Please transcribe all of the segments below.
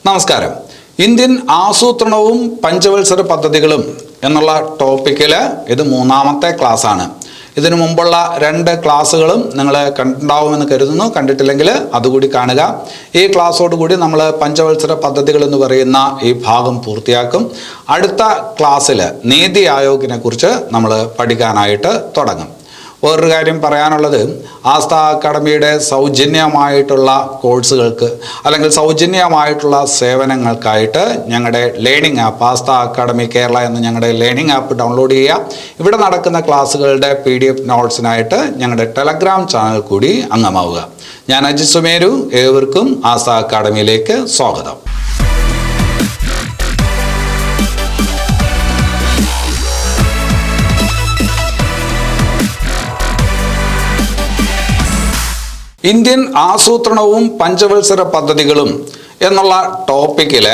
നമസ്കാരം. ഇന്ത്യൻ ആസൂത്രണവും പഞ്ചവത്സര പദ്ധതികളും എന്നുള്ള ടോപ്പിക്കിൽ ഇത് മൂന്നാമത്തെ ക്ലാസ്സാണ്. ഇതിനു മുമ്പുള്ള 2 ക്ലാസ്സുകളും നിങ്ങൾ കണ്ടിട്ടുണ്ടാവുമെന്ന് കരുതുന്നു. കണ്ടിട്ടില്ലെങ്കിൽ അതുകൂടി കാണുക. ഈ ക്ലാസ്സോടുകൂടി നമ്മൾ പഞ്ചവത്സര പദ്ധതികൾ എന്ന് പറയുന്ന ഈ ഭാഗം പൂർത്തിയാക്കും. അടുത്ത ക്ലാസ്സിൽ നീതി ആയോഗിനെ കുറിച്ച് നമ്മൾ പഠിക്കാനായിട്ട് തുടങ്ങും. വേറൊരു കാര്യം പറയാനുള്ളത്, ആസ്ഥ അക്കാഡമിയുടെ സൗജന്യമായിട്ടുള്ള കോഴ്സുകൾക്ക് അല്ലെങ്കിൽ സൗജന്യമായിട്ടുള്ള സേവനങ്ങൾക്കായിട്ട് ഞങ്ങളുടെ ലേണിംഗ് ആപ്പ് ആസ്ഥ അക്കാഡമി കേരള എന്ന ഞങ്ങളുടെ ലേണിംഗ് ആപ്പ് ഡൗൺലോഡ് ചെയ്യുക. ഇവിടെ നടക്കുന്ന ക്ലാസ്സുകളുടെ PDF നോട്ട്സിനായിട്ട് ഞങ്ങളുടെ ടെലഗ്രാം ചാനൽ കൂടി അംഗമാവുക. ഞാൻ അജിത് സുമേരു. ഏവർക്കും ആസ്ഥ അക്കാഡമിയിലേക്ക് സ്വാഗതം. ഇന്ത്യൻ ആസൂത്രണവും പഞ്ചവത്സര പദ്ധതികളും എന്നുള്ള ടോപ്പിക്കിൽ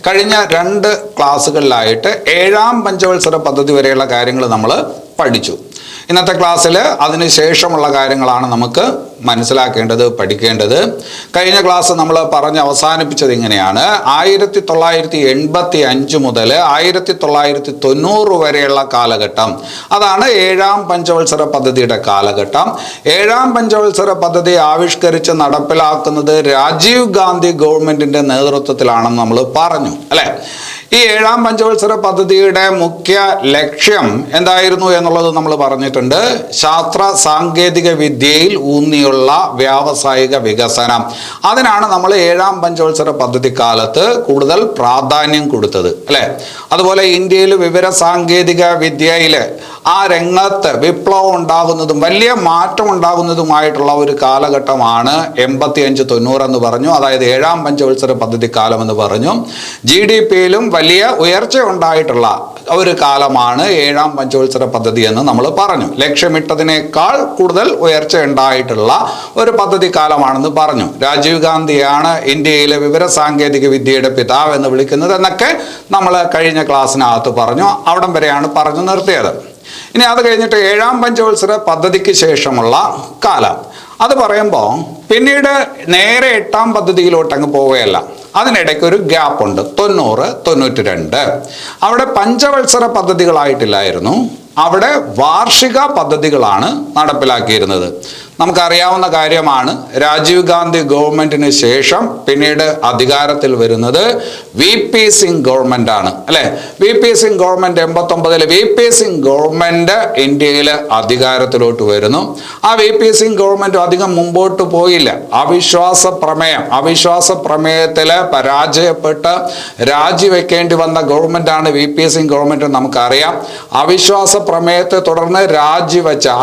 കഴിഞ്ഞ 2 ക്ലാസ്സുകളിലായിട്ട് 7ാം പഞ്ചവത്സര പദ്ധതി വരെയുള്ള കാര്യങ്ങൾ നമ്മൾ പഠിച്ചു. ഇന്നത്തെ ക്ലാസ്സിൽ അതിനുശേഷമുള്ള കാര്യങ്ങളാണ് നമുക്ക് മനസ്സിലാക്കേണ്ടത്, പഠിക്കേണ്ടത്. കഴിഞ്ഞ ക്ലാസ് നമ്മൾ പറഞ്ഞ് അവസാനിപ്പിച്ചത് ഇങ്ങനെയാണ്: 1985 മുതൽ 1990 വരെയുള്ള കാലഘട്ടം, അതാണ് 7ാം പഞ്ചവത്സര പദ്ധതിയുടെ കാലഘട്ടം. 7ാം പഞ്ചവത്സര പദ്ധതി ആവിഷ്കരിച്ച് നടപ്പിലാക്കുന്നത് രാജീവ് ഗാന്ധി ഗവൺമെന്റിന്റെ നേതൃത്വത്തിലാണെന്ന് നമ്മൾ പറഞ്ഞു, അല്ലെ? ഈ 7ാം പഞ്ചവത്സര പദ്ധതിയുടെ മുഖ്യ ലക്ഷ്യം എന്തായിരുന്നു എന്നുള്ളത് നമ്മൾ പറഞ്ഞിട്ടുണ്ട്. ശാസ്ത്ര സാങ്കേതിക വിദ്യയിൽ ഊന്നിയുള്ള വ്യാവസായിക വികസനം. അതിനാണ് നമ്മൾ 7ാം പഞ്ചവത്സര പദ്ധതി കാലത്ത് കൂടുതൽ പ്രാധാന്യം കൊടുത്തത്, അല്ലെ? അതുപോലെ ഇന്ത്യയിൽ വിവര സാങ്കേതിക വിദ്യയിൽ ആ രംഗത്ത് വിപ്ലവം ഉണ്ടാകുന്നതും വലിയ മാറ്റം ഉണ്ടാകുന്നതുമായിട്ടുള്ള ഒരു കാലഘട്ടമാണ് 85-90 എന്ന് പറഞ്ഞു. അതായത് 7ാം പഞ്ചവത്സര പദ്ധതി കാലം എന്ന് പറഞ്ഞു. GDP-യിലും വലിയ ഉയർച്ച ഉണ്ടായിട്ടുള്ള ഒരു കാലമാണ് 7ാം പഞ്ചവത്സര പദ്ധതി എന്ന് നമ്മൾ പറഞ്ഞു. ലക്ഷ്യമിട്ടതിനേക്കാൾ കൂടുതൽ ഉയർച്ച ഉണ്ടായിട്ടുള്ള ഒരു പദ്ധതി കാലമാണെന്ന് പറഞ്ഞു. രാജീവ് ഗാന്ധിയാണ് ഇന്ത്യയിലെ വിവര സാങ്കേതിക വിദ്യയുടെ പിതാവ് എന്ന് വിളിക്കുന്നത് എന്നൊക്കെ നമ്മൾ കഴിഞ്ഞ ക്ലാസ്സിനകത്ത് പറഞ്ഞു. അവിടം വരെയാണ് പറഞ്ഞു നിർത്തിയത്. ഇനി അത് കഴിഞ്ഞിട്ട് 7ാം പഞ്ചവത്സര പദ്ധതിക്ക് ശേഷമുള്ള കാലം അത് പറയുമ്പോൾ പിന്നീട് നേരെ 8ാം പദ്ധതിയിലോട്ട് അങ്ങ് പോവുകയല്ല. അതിനിടയ്ക്ക് ഒരു ഗ്യാപ്പ് ഉണ്ട്, 90-92. അവിടെ പഞ്ചവത്സര പദ്ധതികളായിട്ടില്ലായിരുന്നു, അവിടെ വാർഷിക പദ്ധതികളാണ് നടപ്പിലാക്കിയിരുന്നത്. നമുക്കറിയാവുന്ന കാര്യമാണ്, രാജീവ് ഗാന്ധി ഗവൺമെന്റിന് ശേഷം പിന്നീട് അധികാരത്തിൽ വരുന്നത് VP സിംഗ് ഗവൺമെന്റ് ആണ്, അല്ലെ? VP സിംഗ് ഗവൺമെന്റ് 89-ൽ VP സിംഗ് ഗവൺമെന്റ് ഇന്ത്യയിൽ അധികാരത്തിലോട്ട് വരുന്നു. ആ VP സിംഗ് ഗവൺമെന്റ് അധികം മുമ്പോട്ട് പോയില്ല. അവിശ്വാസ പ്രമേയത്തില് പരാജയപ്പെട്ട് രാജിവെക്കേണ്ടി വന്ന ഗവൺമെന്റ് ആണ് VP സിംഗ് ഗവൺമെന്റ്. നമുക്കറിയാം, അവിശ്വാസ പ്രമേയത്തെ തുടർന്ന്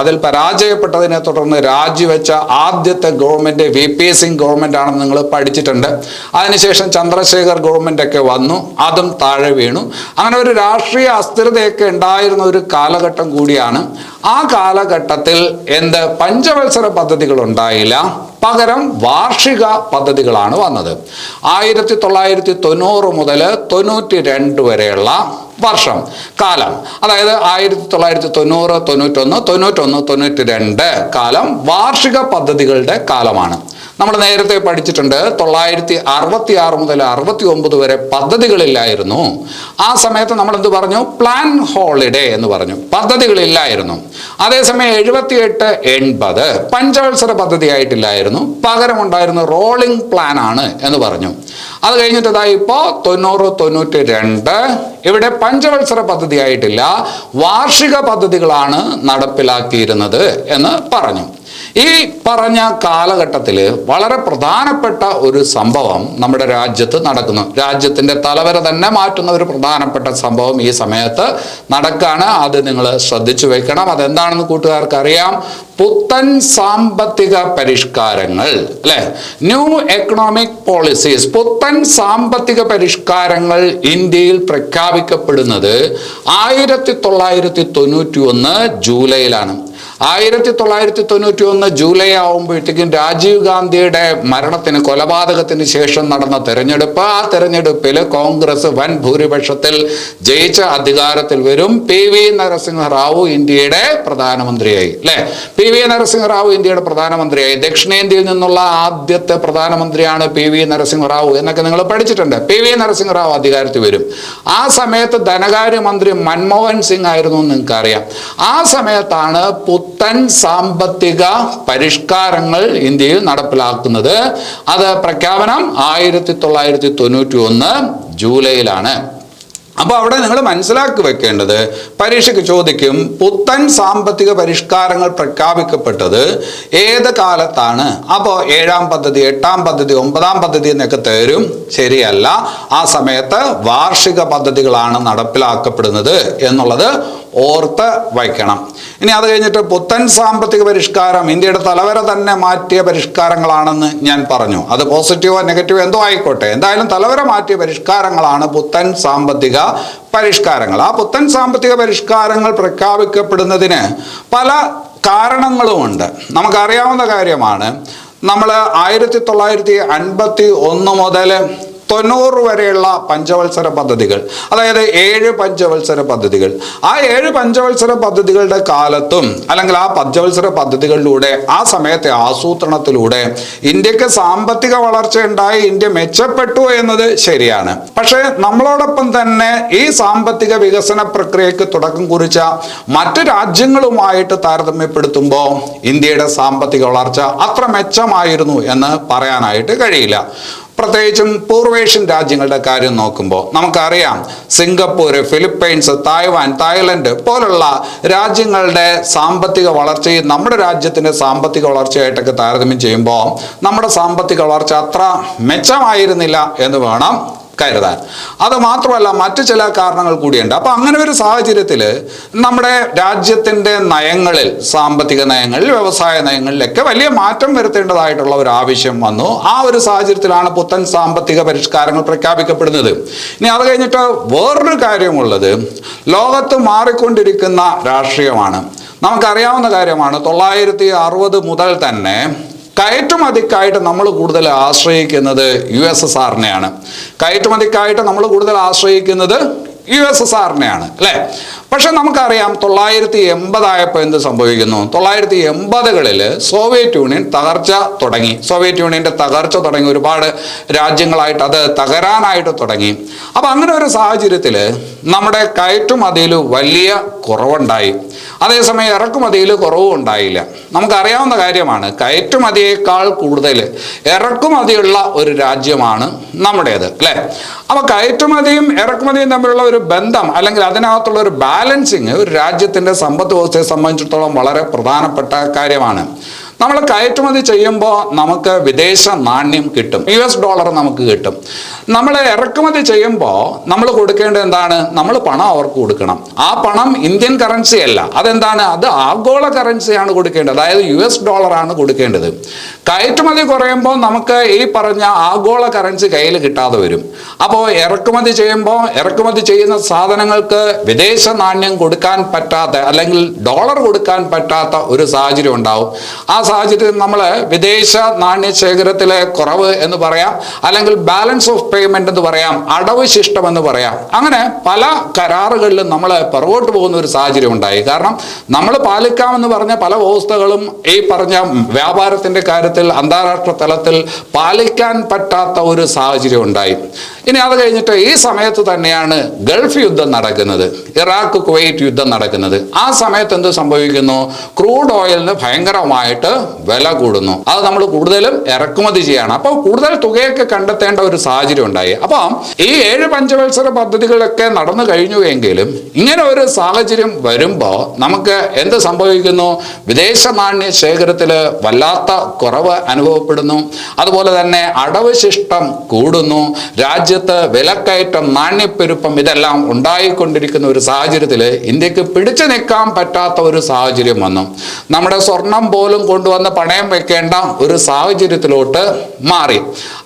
അതിൽ പരാജയപ്പെട്ടതിനെ തുടർന്ന് രാജിവെച്ച ആദ്യത്തെ ഗവൺമെന്റ് VP സിംഗ് ഗവൺമെന്റ് ആണെന്ന് നിങ്ങൾ പഠിച്ചിട്ടുണ്ട്. അതിനുശേഷം ചന്ദ്രശേഖർ ഗവൺമെന്റ് ഒക്കെ വന്നു, അതും താഴെ വീണു. അങ്ങനെ ഒരു രാഷ്ട്രീയ അസ്ഥിരതയൊക്കെ ഉണ്ടായിരുന്ന ഒരു കാലഘട്ടം കൂടിയാണ്. ആ കാലഘട്ടത്തിൽ പഞ്ചവത്സര പദ്ധതികൾ ഉണ്ടായില്ല, പകരം വാർഷിക പദ്ധതികളാണ് വന്നത്. 1990 മുതൽ 92 വരെയുള്ള വർഷം കാലം, അതായത് 1990, 91, 92 കാലം വാർഷിക പദ്ധതികളുടെ കാലമാണ്. നമ്മൾ നേരത്തെ പഠിച്ചിട്ടുണ്ട്, 966 മുതൽ 69 വരെ പദ്ധതികളില്ലായിരുന്നു. ആ സമയത്ത് നമ്മൾ എന്ത് പറഞ്ഞു? പ്ലാൻ ഹോളിഡേ എന്ന് പറഞ്ഞു, പദ്ധതികളില്ലായിരുന്നു. അതേസമയം 78-80 പഞ്ചവത്സര പദ്ധതി ആയിട്ടില്ലായിരുന്നു, പകരം ഉണ്ടായിരുന്ന റോളിംഗ് പ്ലാൻ ആണ് എന്ന് പറഞ്ഞു. അത് കഴിഞ്ഞിട്ട് ഇപ്പോൾ 90-92 ഇവിടെ പഞ്ചവത്സര പദ്ധതി ആയിട്ടില്ല, വാർഷിക പദ്ധതികളാണ് നടപ്പിലാക്കിയിരുന്നത് എന്ന് പറഞ്ഞു. ഈ പറഞ്ഞ കാലഘട്ടത്തിൽ വളരെ പ്രധാനപ്പെട്ട ഒരു സംഭവം നമ്മുടെ രാജ്യത്ത് നടക്കുന്നു. രാജ്യത്തിന്റെ തലവര തന്നെ മാറ്റുന്ന ഒരു പ്രധാനപ്പെട്ട സംഭവം ഈ സമയത്ത് നടക്കാണ്. അത് നിങ്ങൾ ശ്രദ്ധിച്ചു വെക്കണം. അതെന്താണെന്ന് കൂട്ടുകാർക്ക് അറിയാം. പുത്തൻ സാമ്പത്തിക പരിഷ്കാരങ്ങൾ, അല്ലെ? ന്യൂ എക്കണോമിക് പോളിസീസ്, പുത്തൻ സാമ്പത്തിക പരിഷ്കാരങ്ങൾ ഇന്ത്യയിൽ പ്രഖ്യാപിക്കപ്പെടുന്നത് 1991 ജൂലൈയിലാണ്. 1991 ജൂലൈ ആവുമ്പോഴത്തേക്കും രാജീവ് ഗാന്ധിയുടെ മരണത്തിന്, കൊലപാതകത്തിന് ശേഷം നടന്ന തെരഞ്ഞെടുപ്പ്, ആ തെരഞ്ഞെടുപ്പിൽ കോൺഗ്രസ് വൻ ഭൂരിപക്ഷത്തിൽ ജയിച്ച അധികാരത്തിൽ വരും. PV നരസിംഹറാവു ഇന്ത്യയുടെ പ്രധാനമന്ത്രിയായി, അല്ലെ? PV നരസിംഹറാവു ഇന്ത്യയുടെ പ്രധാനമന്ത്രിയായി. ദക്ഷിണേന്ത്യയിൽ നിന്നുള്ള ആദ്യത്തെ പ്രധാനമന്ത്രിയാണ് PV നരസിംഹറാവു എന്നൊക്കെ നിങ്ങൾ പഠിച്ചിട്ടുണ്ട്. PV നരസിംഹറാവു അധികാരത്തിൽ വരും. ആ സമയത്ത് ധനകാര്യമന്ത്രി മൻമോഹൻ സിംഗ് ആയിരുന്നു എന്ന് നിങ്ങൾക്കറിയാം. ആ സമയത്താണ് പുത്തൻ സാമ്പത്തിക പരിഷ്കാരങ്ങൾ ഇന്ത്യയിൽ നടപ്പിലാക്കുന്നത്. അത് പ്രഖ്യാപനം 1991 ജൂലൈയിലാണ്. അപ്പോൾ അവിടെ നിങ്ങൾ മനസ്സിലാക്കി വെക്കേണ്ടത്, പരീക്ഷയ്ക്ക് ചോദിക്കും, പുത്തൻ സാമ്പത്തിക പരിഷ്കാരങ്ങൾ പ്രഖ്യാപിക്കപ്പെട്ടത് ഏത് കാലത്താണ്? അപ്പോൾ 7ാം പദ്ധതി, 8ാം പദ്ധതി, 9ാം പദ്ധതി എന്നൊക്കെ തരും. ശരിയല്ല. ആ സമയത്ത് വാർഷിക പദ്ധതികളാണ് നടപ്പിലാക്കപ്പെടുന്നത് എന്നുള്ളത് ഓർത്ത് വയ്ക്കണം. ഇനി അത് കഴിഞ്ഞിട്ട് പുത്തൻ സാമ്പത്തിക പരിഷ്കാരം ഇന്ത്യയുടെ തലവര തന്നെ മാറ്റിയ പരിഷ്കാരങ്ങളാണെന്ന് ഞാൻ പറഞ്ഞു. അത് പോസിറ്റീവോ നെഗറ്റീവോ എന്തോ ആയിക്കോട്ടെ, എന്തായാലും തലവര മാറ്റിയ പരിഷ്കാരങ്ങളാണ് പുത്തൻ സാമ്പത്തിക പരിഷ്കാരങ്ങൾ. ആ പുത്തൻ സാമ്പത്തിക പരിഷ്കാരങ്ങൾ പ്രഖ്യാപിക്കപ്പെടുന്നതിന് പല കാരണങ്ങളുമുണ്ട്. നമുക്കറിയാവുന്ന കാര്യമാണ്. നമ്മൾ 1951 മുതൽ 90 വരെയുള്ള പഞ്ചവത്സര പദ്ധതികൾ, അതായത് 7 പഞ്ചവത്സര പദ്ധതികൾ, ആ 7 പഞ്ചവത്സര പദ്ധതികളുടെ കാലത്തും, അല്ലെങ്കിൽ ആ പഞ്ചവത്സര പദ്ധതികളിലൂടെ, ആ സമയത്തെ ആസൂത്രണത്തിലൂടെ ഇന്ത്യക്ക് സാമ്പത്തിക വളർച്ച ഉണ്ടായി, ഇന്ത്യ മെച്ചപ്പെട്ടു എന്നത് ശരിയാണ്. പക്ഷേ നമ്മളോടൊപ്പം തന്നെ ഈ സാമ്പത്തിക വികസന പ്രക്രിയക്ക് തുടക്കം കുറിച്ച മറ്റ് രാജ്യങ്ങളുമായിട്ട് താരതമ്യപ്പെടുത്തുമ്പോൾ ഇന്ത്യയുടെ സാമ്പത്തിക വളർച്ച അത്ര മെച്ചമായിരുന്നു എന്ന് പറയാനായിട്ട് കഴിയില്ല. പ്രത്യേകിച്ചും പൂർവേഷ്യൻ രാജ്യങ്ങളുടെ കാര്യം നോക്കുമ്പോൾ നമുക്കറിയാം, സിംഗപ്പൂർ, ഫിലിപ്പൈൻസ്, തായ്വാൻ, തായ്ലൻഡ് പോലുള്ള രാജ്യങ്ങളുടെ സാമ്പത്തിക വളർച്ചയും നമ്മുടെ രാജ്യത്തിൻ്റെ സാമ്പത്തിക വളർച്ചയായിട്ടൊക്കെ താരതമ്യം ചെയ്യുമ്പോൾ നമ്മുടെ സാമ്പത്തിക വളർച്ച അത്ര മെച്ചമായിരുന്നില്ല എന്ന് വേണം കരുതാൻ. അത് മാത്രമല്ല, മറ്റു ചില കാരണങ്ങൾ കൂടിയുണ്ട്. അപ്പോൾ അങ്ങനെ ഒരു സാഹചര്യത്തിൽ നമ്മുടെ രാജ്യത്തിൻ്റെ നയങ്ങളിൽ, സാമ്പത്തിക നയങ്ങളിൽ, വ്യവസായ നയങ്ങളിലൊക്കെ വലിയ മാറ്റം വരുത്തേണ്ടതായിട്ടുള്ള ഒരു ആവശ്യം വന്നു. ആ ഒരു സാഹചര്യത്തിലാണ് പുത്തൻ സാമ്പത്തിക പരിഷ്കാരങ്ങൾ പ്രഖ്യാപിക്കപ്പെടുന്നത്. ഇനി അത് കഴിഞ്ഞിട്ട് വേറൊരു കാര്യമുള്ളത്, ലോകത്ത് മാറിക്കൊണ്ടിരിക്കുന്ന രാഷ്ട്രീയമാണ്. നമുക്കറിയാവുന്ന കാര്യമാണ്, 960 മുതൽ തന്നെ കയറ്റുമതിക്കായിട്ട് നമ്മൾ കൂടുതൽ ആശ്രയിക്കുന്നത് USSRനെയാണ്. കയറ്റുമതിക്കായിട്ട് നമ്മൾ കൂടുതൽ ആശ്രയിക്കുന്നത് USSRനെയാണ്, അല്ലേ? പക്ഷെ നമുക്കറിയാം 980 ആയപ്പോൾ എന്ത് സംഭവിക്കുന്നു? 980കളിൽ സോവിയറ്റ് യൂണിയൻ തകർച്ച തുടങ്ങി. സോവിയറ്റ് യൂണിയൻ്റെ തകർച്ച തുടങ്ങി, ഒരുപാട് രാജ്യങ്ങളായിട്ട് അത് തകരാനായിട്ട് തുടങ്ങി. അപ്പം അങ്ങനെ ഒരു സാഹചര്യത്തിൽ നമ്മുടെ കയറ്റുമതിയിൽ വലിയ കുറവുണ്ടായി. അതേസമയം ഇറക്കുമതിയിൽ കുറവും ഉണ്ടായില്ല. നമുക്കറിയാവുന്ന കാര്യമാണ്, കയറ്റുമതിയേക്കാൾ കൂടുതൽ ഇറക്കുമതിയുള്ള ഒരു രാജ്യമാണ് നമ്മുടേത്, അല്ലേ? അപ്പോൾ കയറ്റുമതിയും ഇറക്കുമതിയും തമ്മിലുള്ള ഒരു ബന്ധം, അല്ലെങ്കിൽ അതിനകത്തുള്ള ഒരു ബാലൻസിങ് ഒരു രാജ്യത്തിൻ്റെ സമ്പദ് വ്യവസ്ഥയെ സംബന്ധിച്ചിടത്തോളം വളരെ പ്രധാനപ്പെട്ട കാര്യമാണ്. നമ്മൾ കയറ്റുമതി ചെയ്യുമ്പോൾ നമുക്ക് വിദേശ നാണ്യം കിട്ടും, US ഡോളർ നമുക്ക് കിട്ടും. നമ്മൾ ഇറക്കുമതി ചെയ്യുമ്പോൾ നമ്മൾ കൊടുക്കേണ്ടത് എന്താണ്? നമ്മൾ പണം അവർക്ക് കൊടുക്കണം. ആ പണം ഇന്ത്യൻ കറൻസി അല്ല, അതെന്താണ്? അത് ആഗോള കറൻസിയാണ് കൊടുക്കേണ്ടത്, അതായത് US ഡോളറാണ് കൊടുക്കേണ്ടത്. കയറ്റുമതി കുറയുമ്പോൾ നമുക്ക് ഈ പറഞ്ഞ ആഗോള കറൻസി കയ്യിൽ കിട്ടാതെ വരും. അപ്പോൾ ഇറക്കുമതി ചെയ്യുമ്പോൾ ഇറക്കുമതി ചെയ്യുന്ന സാധനങ്ങൾക്ക് വിദേശ നാണ്യം കൊടുക്കാൻ പറ്റാത്ത, അല്ലെങ്കിൽ ഡോളർ കൊടുക്കാൻ പറ്റാത്ത ഒരു സാഹചര്യം ഉണ്ടാവും. ആ സാഹചര്യത്തിൽ നമ്മൾ വിദേശ നാണ്യ ശേഖരത്തിലെ കുറവ് എന്ന് പറയാം, അല്ലെങ്കിൽ ബാലൻസ് ഓഫ് പേയ്മെന്റ് എന്ന് പറയാം, അടവ് ശിഷ്ടം എന്ന് പറയാം. അങ്ങനെ പല കരാറുകളിലും നമ്മൾ പുറകോട്ട് പോകുന്ന ഒരു സാഹചര്യം ഉണ്ടായി. കാരണം നമ്മൾ പാലിക്കാമെന്ന് പറഞ്ഞ പല വ്യവസ്ഥകളും ഈ പറഞ്ഞ വ്യാപാരത്തിൻ്റെ കാര്യത്തിൽ അന്താരാഷ്ട്ര തലത്തിൽ പാലിക്കാൻ പറ്റാത്ത ഒരു സാഹചര്യം ഉണ്ടായി. ഇനി അത് കഴിഞ്ഞിട്ട് ഈ സമയത്ത് തന്നെയാണ് ഗൾഫ് യുദ്ധം നടക്കുന്നത്, ഇറാഖ് കുവൈറ്റ് യുദ്ധം നടക്കുന്നത്. ആ സമയത്ത് എന്ത് സംഭവിക്കുന്നു? ക്രൂഡ് ഓയിലിന് ഭയങ്കരമായിട്ട് വില കൂടുന്നു. അത് നമ്മൾ കൂടുതലും ഇറക്കുമതി ചെയ്യാണ്. അപ്പോൾ കൂടുതൽ തുകയൊക്കെ കണ്ടെത്തേണ്ട ഒരു സാഹചര്യം ഉണ്ടായി. അപ്പം ഈ 7 പഞ്ചവത്സര പദ്ധതികളൊക്കെ നടന്നു കഴിഞ്ഞു എങ്കിലും ഇങ്ങനെ ഒരു സാഹചര്യം വരുമ്പോൾ നമുക്ക് എന്ത് സംഭവിക്കുന്നു? വിദേശ നാണ്യ ശേഖരത്തിൽ വല്ലാത്ത കുറവ് അനുഭവപ്പെടുന്നു. അതുപോലെ തന്നെ അടവ് ശിഷ്ടം കൂടുന്നു. രാജ്യ രാജ്യത്ത് വിലക്കയറ്റം, നാണ്യപ്പെരുപ്പം ഇതെല്ലാം ഉണ്ടായിക്കൊണ്ടിരിക്കുന്ന ഒരു സാഹചര്യത്തിൽ ഇന്ത്യക്ക് പിടിച്ചു നിൽക്കാൻ പറ്റാത്ത ഒരു സാഹചര്യം വന്നു. നമ്മുടെ സ്വർണം പോലും കൊണ്ടുവന്ന് പണയം വെക്കേണ്ട ഒരു സാഹചര്യത്തിലോട്ട് മാറി.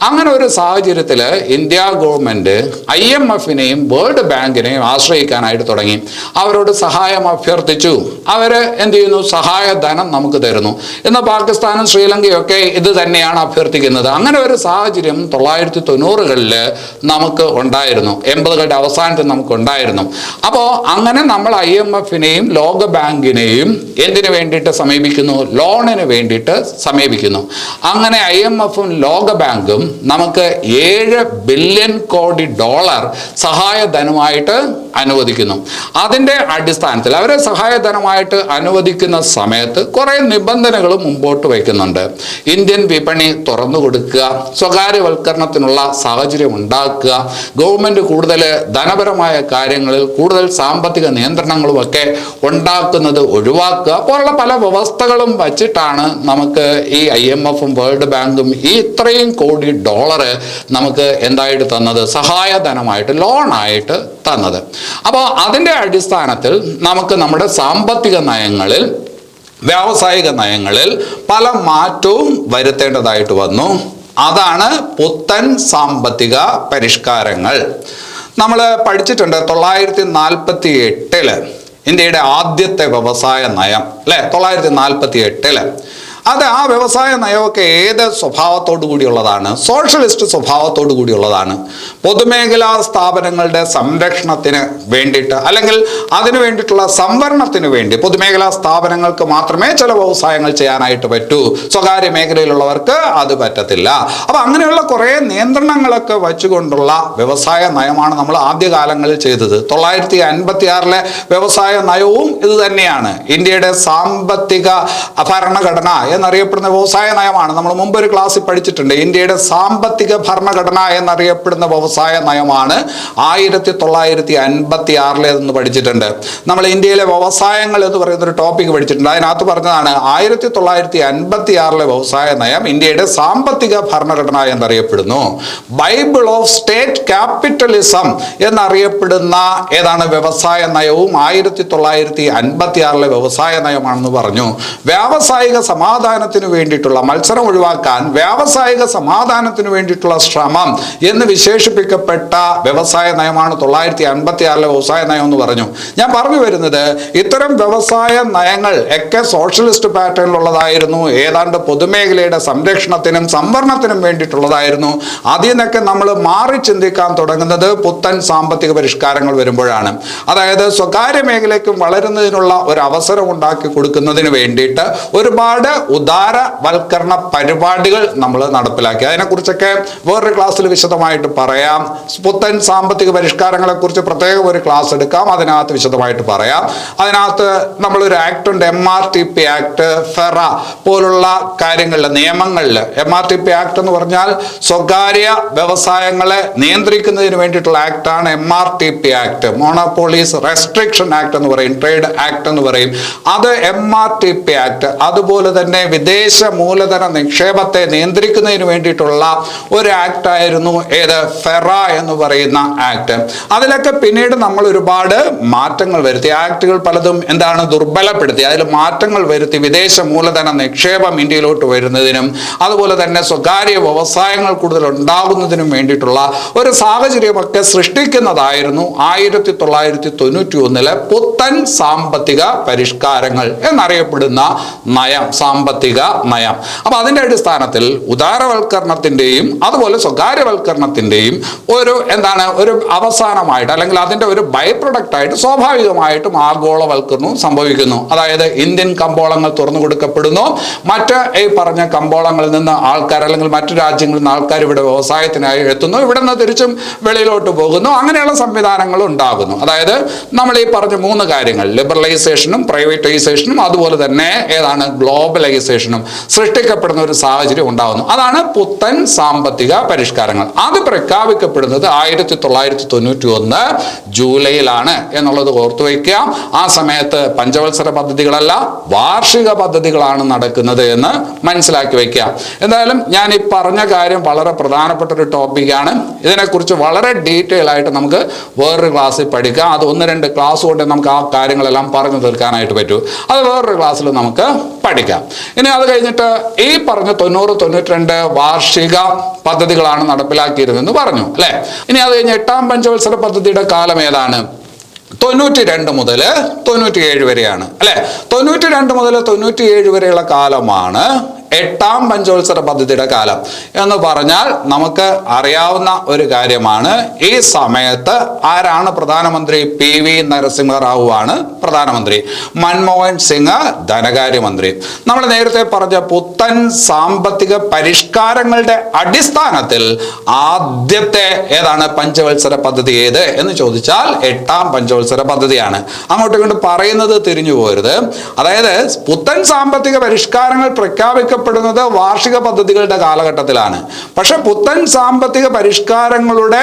അങ്ങനെ ഒരു സാഹചര്യത്തിൽ ഇന്ത്യ ഗവൺമെന്റ് IMF-നെയും വേൾഡ് ബാങ്കിനെയും ആശ്രയിക്കാനായിട്ട് തുടങ്ങി. അവരോട് സഹായം അഭ്യർത്ഥിച്ചു. അവര് എന്ത് ചെയ്യുന്നു? സഹായധനം നമുക്ക് തരുന്നു. ഇന്ന് പാകിസ്ഥാനും ശ്രീലങ്കയും ഒക്കെ ഇത് തന്നെയാണ് അഭ്യർത്ഥിക്കുന്നത്. അങ്ങനെ ഒരു സാഹചര്യം 1990-കളിൽ നമുക്ക് ഉണ്ടായിരുന്നു, 80-കളുടെ അവസാനത്തിൽ നമുക്ക് ഉണ്ടായിരുന്നു. അപ്പോൾ അങ്ങനെ നമ്മൾ IMF-നെയും ലോക ബാങ്കിനെയും എന്തിനു വേണ്ടിയിട്ട് സമീപിക്കുന്നു? ലോണിന് വേണ്ടിയിട്ട് സമീപിക്കുന്നു. അങ്ങനെ IMF-ഉം ലോക ബാങ്കും നമുക്ക് $7 ബില്യൺ കോടി സഹായധനമായിട്ട് അനുവദിക്കുന്നു. അതിൻ്റെ അടിസ്ഥാനത്തിൽ അവരെ സഹായധനമായിട്ട് അനുവദിക്കുന്ന സമയത്ത് കുറേ നിബന്ധനകൾ മുമ്പോട്ട് വയ്ക്കുന്നുണ്ട്. ഇന്ത്യൻ വിപണി തുറന്നു കൊടുക്കുക, സ്വകാര്യവൽക്കരണത്തിനുള്ള സാഹചര്യം ഉണ്ടാക്കുക, ഗവൺമെൻറ് കൂടുതൽ ധനപരമായ കാര്യങ്ങളിൽ കൂടുതൽ സാമ്പത്തിക നിയന്ത്രണങ്ങളുമൊക്കെ ഉണ്ടാക്കുന്നത് ഒഴിവാക്കുക പോലുള്ള പല വ്യവസ്ഥകളും വച്ചിട്ടാണ് നമുക്ക് ഈ IMF-ഉം വേൾഡ് ബാങ്കും ഈ ഇത്രയും കോടി ഡോളർ നമുക്ക് എന്തായിട്ട് തന്നത്? സഹായധനമായിട്ട്, ലോണായിട്ട് തന്നത്. അപ്പോൾ അതിൻ്റെ അടിസ്ഥാനത്തിൽ നമുക്ക് നമ്മുടെ സാമ്പത്തിക നയങ്ങളിൽ, വ്യാവസായിക നയങ്ങളിൽ പല മാറ്റവും വരുത്തേണ്ടതായിട്ട് വന്നു. അതാണ് പുത്തൻ സാമ്പത്തിക പരിഷ്കാരങ്ങൾ. നമ്മൾ പഠിച്ചിട്ടുണ്ട് 1948 ഇന്ത്യയുടെ ആദ്യത്തെ വ്യവസായ നയം, അല്ലേ? 1948 അത് ആ വ്യവസായ നയമൊക്കെ ഏത് സ്വഭാവത്തോടു കൂടിയുള്ളതാണ്? സോഷ്യലിസ്റ്റ് സ്വഭാവത്തോടു കൂടിയുള്ളതാണ്. പൊതുമേഖലാ സ്ഥാപനങ്ങളുടെ സംരക്ഷണത്തിന് വേണ്ടിയിട്ട്, അല്ലെങ്കിൽ അതിനു വേണ്ടിയിട്ടുള്ള സംവരണത്തിന് വേണ്ടി പൊതുമേഖലാ സ്ഥാപനങ്ങൾക്ക് മാത്രമേ ചില വ്യവസായങ്ങൾ ചെയ്യാനായിട്ട് പറ്റൂ, സ്വകാര്യ മേഖലയിലുള്ളവർക്ക് അത് പറ്റത്തില്ല. അപ്പം അങ്ങനെയുള്ള കുറേ നിയന്ത്രണങ്ങളൊക്കെ വച്ചുകൊണ്ടുള്ള വ്യവസായ നയമാണ് നമ്മൾ ആദ്യകാലങ്ങളിൽ ചെയ്തത്. 1956 വ്യവസായ നയവും ഇത് തന്നെയാണ്. ഇന്ത്യയുടെ സാമ്പത്തിക ഭരണഘടന എന്നറിയപ്പെടുന്ന വ്യവസായ നയമാണ്. നമ്മൾ മുമ്പ് ഒരു ക്ലാസ്സിൽ പഠിച്ചിട്ടുണ്ട്. ഇന്ത്യയുടെ സാമ്പത്തിക ഭരണഘടന എന്നറിയപ്പെടുന്ന വ്യവസായ നയമാണ് 1956 എന്ന് പഠിച്ചിട്ടുണ്ട്. നമ്മൾ ഇന്ത്യയിലെ വ്യവസായങ്ങൾ എന്ന് പറയുന്ന ഒരു ടോപ്പിക് പഠിച്ചിട്ടുണ്ട്. അതിനകത്ത് പറഞ്ഞതാണ് 1956 വ്യവസായ നയം ഇന്ത്യയുടെ സാമ്പത്തിക ഭരണഘടന എന്നറിയപ്പെടുന്നു. ബൈബിൾ ഓഫ് സ്റ്റേറ്റ് ക്യാപിറ്റലിസം എന്നറിയപ്പെടുന്ന ഏതാണ് വ്യവസായ നയവും 1956 വ്യവസായ നയമാണെന്ന് പറഞ്ഞു. വ്യാവസായിക സമാധാനത്തിന് വേണ്ടിയിട്ടുള്ള, മത്സരം ഒഴിവാക്കാൻ വ്യാവസായിക സമാധാനത്തിന് വേണ്ടിയിട്ടുള്ള ശ്രമം എന്ന് വിശേഷിപ്പിക്കപ്പെട്ട വ്യവസായ നയമാണ് 1956 വ്യവസായ നയം എന്ന് പറഞ്ഞു. ഞാൻ പറഞ്ഞു വരുന്നത്, ഇത്തരം വ്യവസായ നയങ്ങൾ ഒക്കെ സോഷ്യലിസ്റ്റ് പാറ്റേണിലുള്ളതായിരുന്നു. ഏതാണ്ട് പൊതുമേഖലയുടെ സംരക്ഷണത്തിനും സംവരണത്തിനും വേണ്ടിയിട്ടുള്ളതായിരുന്നു. അതിൽ നിന്നൊക്കെ നമ്മൾ മാറി ചിന്തിക്കാൻ തുടങ്ങുന്നത് പുത്തൻ സാമ്പത്തിക പരിഷ്കാരങ്ങൾ വരുമ്പോഴാണ്. അതായത് സ്വകാര്യ മേഖലയ്ക്കും വളരുന്നതിനുള്ള ഒരു അവസരം ഉണ്ടാക്കി കൊടുക്കുന്നതിന് വേണ്ടിയിട്ട് ഒരുപാട് ഉദാരവൽക്കരണ പരിപാടികൾ നമ്മൾ നടപ്പിലാക്കി. അതിനെക്കുറിച്ചൊക്കെ വേറൊരു ക്ലാസ്സിൽ വിശദമായിട്ട് പറയാം. പുത്തൻ സാമ്പത്തിക പരിഷ്കാരങ്ങളെ കുറിച്ച് പ്രത്യേകം ഒരു ക്ലാസ് എടുക്കാം, അതിനകത്ത് വിശദമായിട്ട് പറയാം. അതിനകത്ത് നമ്മളൊരു ആക്ട് ഉണ്ട്, MRTP ആക്ട്, ഫെറ പോലുള്ള കാര്യങ്ങളിൽ, നിയമങ്ങളിൽ. MRTP ആക്ട് എന്ന് പറഞ്ഞാൽ സ്വകാര്യ വ്യവസായങ്ങളെ നിയന്ത്രിക്കുന്നതിന് വേണ്ടിയിട്ടുള്ള ആക്ടാണ് MRTP ആക്ട്. മോണോപോളീസ് റെസ്ട്രിക്ഷൻ ആക്ട് എന്ന് പറയും, ട്രേഡ് ആക്ട് എന്ന് പറയും. അത് MRTP ആക്ട്. അതുപോലെ തന്നെ വിദേശ മൂലധന നിക്ഷേപത്തെ നിയന്ത്രിക്കുന്നതിന് വേണ്ടിയിട്ടുള്ള ഒരു ആക്ട് ആയിരുന്നു ഏത്? ഫെറ എന്ന് പറയുന്ന ആക്ട്. അതിലൊക്കെ പിന്നീട് നമ്മൾ ഒരുപാട് മാറ്റങ്ങൾ വരുത്തി. ആക്ടുകൾ പലതും എന്താണ്? ദുർബലപ്പെടുത്തി. അതിൽ മാറ്റങ്ങൾ വരുത്തി വിദേശ മൂലധന നിക്ഷേപം ഇന്ത്യയിലോട്ട് വരുന്നതിനും അതുപോലെ തന്നെ സ്വകാര്യ വ്യവസായങ്ങൾ കൂടുതൽ ഉണ്ടാകുന്നതിനും വേണ്ടിയിട്ടുള്ള ഒരു സാഹചര്യമൊക്കെ സൃഷ്ടിക്കുന്നതായിരുന്നു 1991 പുത്തൻ സാമ്പത്തിക പരിഷ്കാരങ്ങൾ എന്നറിയപ്പെടുന്ന നയം, സാമ്പത്തിക നയം. അപ്പൊ അതിന്റെ അടിസ്ഥാനത്തിൽ ഉദാരവൽക്കരണത്തിന്റെയും അതുപോലെ സ്വകാര്യവൽക്കരണത്തിന്റെയും ഒരു ഒരു അവസാനമായിട്ട്, അല്ലെങ്കിൽ അതിന്റെ ഒരു ബൈ പ്രൊഡക്റ്റ് ആയിട്ട് സ്വാഭാവികമായിട്ടും ആഗോളവൽക്കരണവും സംഭവിക്കുന്നു. അതായത് ഇന്ത്യൻ കമ്പോളങ്ങൾ തുറന്നു കൊടുക്കപ്പെടുന്നു. മറ്റ് ഈ പറഞ്ഞ കമ്പോളങ്ങളിൽ നിന്ന് ആൾക്കാർ, അല്ലെങ്കിൽ മറ്റു രാജ്യങ്ങളിൽ നിന്ന് ആൾക്കാർ ഇവിടെ വ്യവസായത്തിനായി എത്തുന്നു. ഇവിടെ നിന്ന് തിരിച്ചും വെളിയിലോട്ട് പോകുന്നു. അങ്ങനെയുള്ള സംവിധാനങ്ങൾ ഉണ്ടാകുന്നു. അതായത് നമ്മൾ ഈ പറഞ്ഞ 3 കാര്യങ്ങൾ, ലിബറലൈസേഷനും പ്രൈവറ്റൈസേഷനും അതുപോലെ തന്നെ ഗ്ലോബലൈസേഷൻ ഓർഗനൈസേഷനും സൃഷ്ടിക്കപ്പെടുന്ന ഒരു സാഹചര്യം ഉണ്ടാകുന്നു. അതാണ് പുത്തൻ സാമ്പത്തിക പരിഷ്കാരങ്ങൾ. അത് പ്രഖ്യാപിക്കപ്പെടുന്നത് 1991 ജൂലൈയിലാണ് എന്നുള്ളത് ഓർത്തു വയ്ക്കുക. ആ സമയത്ത് പഞ്ചവത്സര പദ്ധതികളല്ല, വാർഷിക പദ്ധതികളാണ് നടക്കുന്നത് എന്ന് മനസ്സിലാക്കി വയ്ക്കുക. എന്തായാലും ഞാൻ ഈ പറഞ്ഞ കാര്യം വളരെ പ്രധാനപ്പെട്ട ഒരു ടോപ്പിക്കാണ്. ഇതിനെക്കുറിച്ച് വളരെ ഡീറ്റെയിൽ ആയിട്ട് നമുക്ക് വേറൊരു ക്ലാസ്സിൽ പഠിക്കാം. അത് 1-2 ക്ലാസ് കൊണ്ട് നമുക്ക് ആ കാര്യങ്ങളെല്ലാം പറഞ്ഞു തീർക്കാനായിട്ട് പറ്റൂ. അത് വേറൊരു ക്ലാസ്സിൽ നമുക്ക് പഠിക്കാം. ഇനി അത് കഴിഞ്ഞിട്ട് ഈ പറഞ്ഞ 90-92 വാർഷിക പദ്ധതികളാണ് നടപ്പിലാക്കിയിരുന്നെന്ന് പറഞ്ഞു അല്ലെ. ഇനി അത് കഴിഞ്ഞ് 8ാം പഞ്ചവത്സര പദ്ധതിയുടെ കാലം ഏതാണ്? 92 മുതൽ 97 വരെയാണ് അല്ലെ. 92 മുതൽ 97 വരെയുള്ള കാലമാണ് 8ാം പഞ്ചവത്സര പദ്ധതിയുടെ കാലം എന്ന് പറഞ്ഞാൽ നമുക്ക് അറിയാവുന്ന ഒരു കാര്യമാണ്. ഈ സമയത്ത് ആരാണ് പ്രധാനമന്ത്രി? PV നരസിംഹറാവു ആണ് പ്രധാനമന്ത്രി. മൻമോഹൻ സിംഗ് ധനകാര്യമന്ത്രി. നമ്മൾ നേരത്തെ പറഞ്ഞ പുത്തൻ സാമ്പത്തിക പരിഷ്കാരങ്ങളുടെ അടിസ്ഥാനത്തിൽ ആദ്യത്തെ ഏതാണ് പഞ്ചവത്സര പദ്ധതി ഏത് എന്ന് ചോദിച്ചാൽ 8ാം പഞ്ചവത്സര പദ്ധതിയാണ്. അങ്ങോട്ടും ഇങ്ങോട്ട് പറയുന്നത് തിരിഞ്ഞു പോരുത്. അതായത് പുത്തൻ സാമ്പത്തിക പരിഷ്കാരങ്ങൾ പ്രഖ്യാപിക്കപ്പെടുന്നത് വാർഷിക പദ്ധതികളുടെ കാലഘട്ടത്തിലാണ്. പക്ഷെ പുത്തൻ സാമ്പത്തിക പരിഷ്കാരങ്ങളുടെ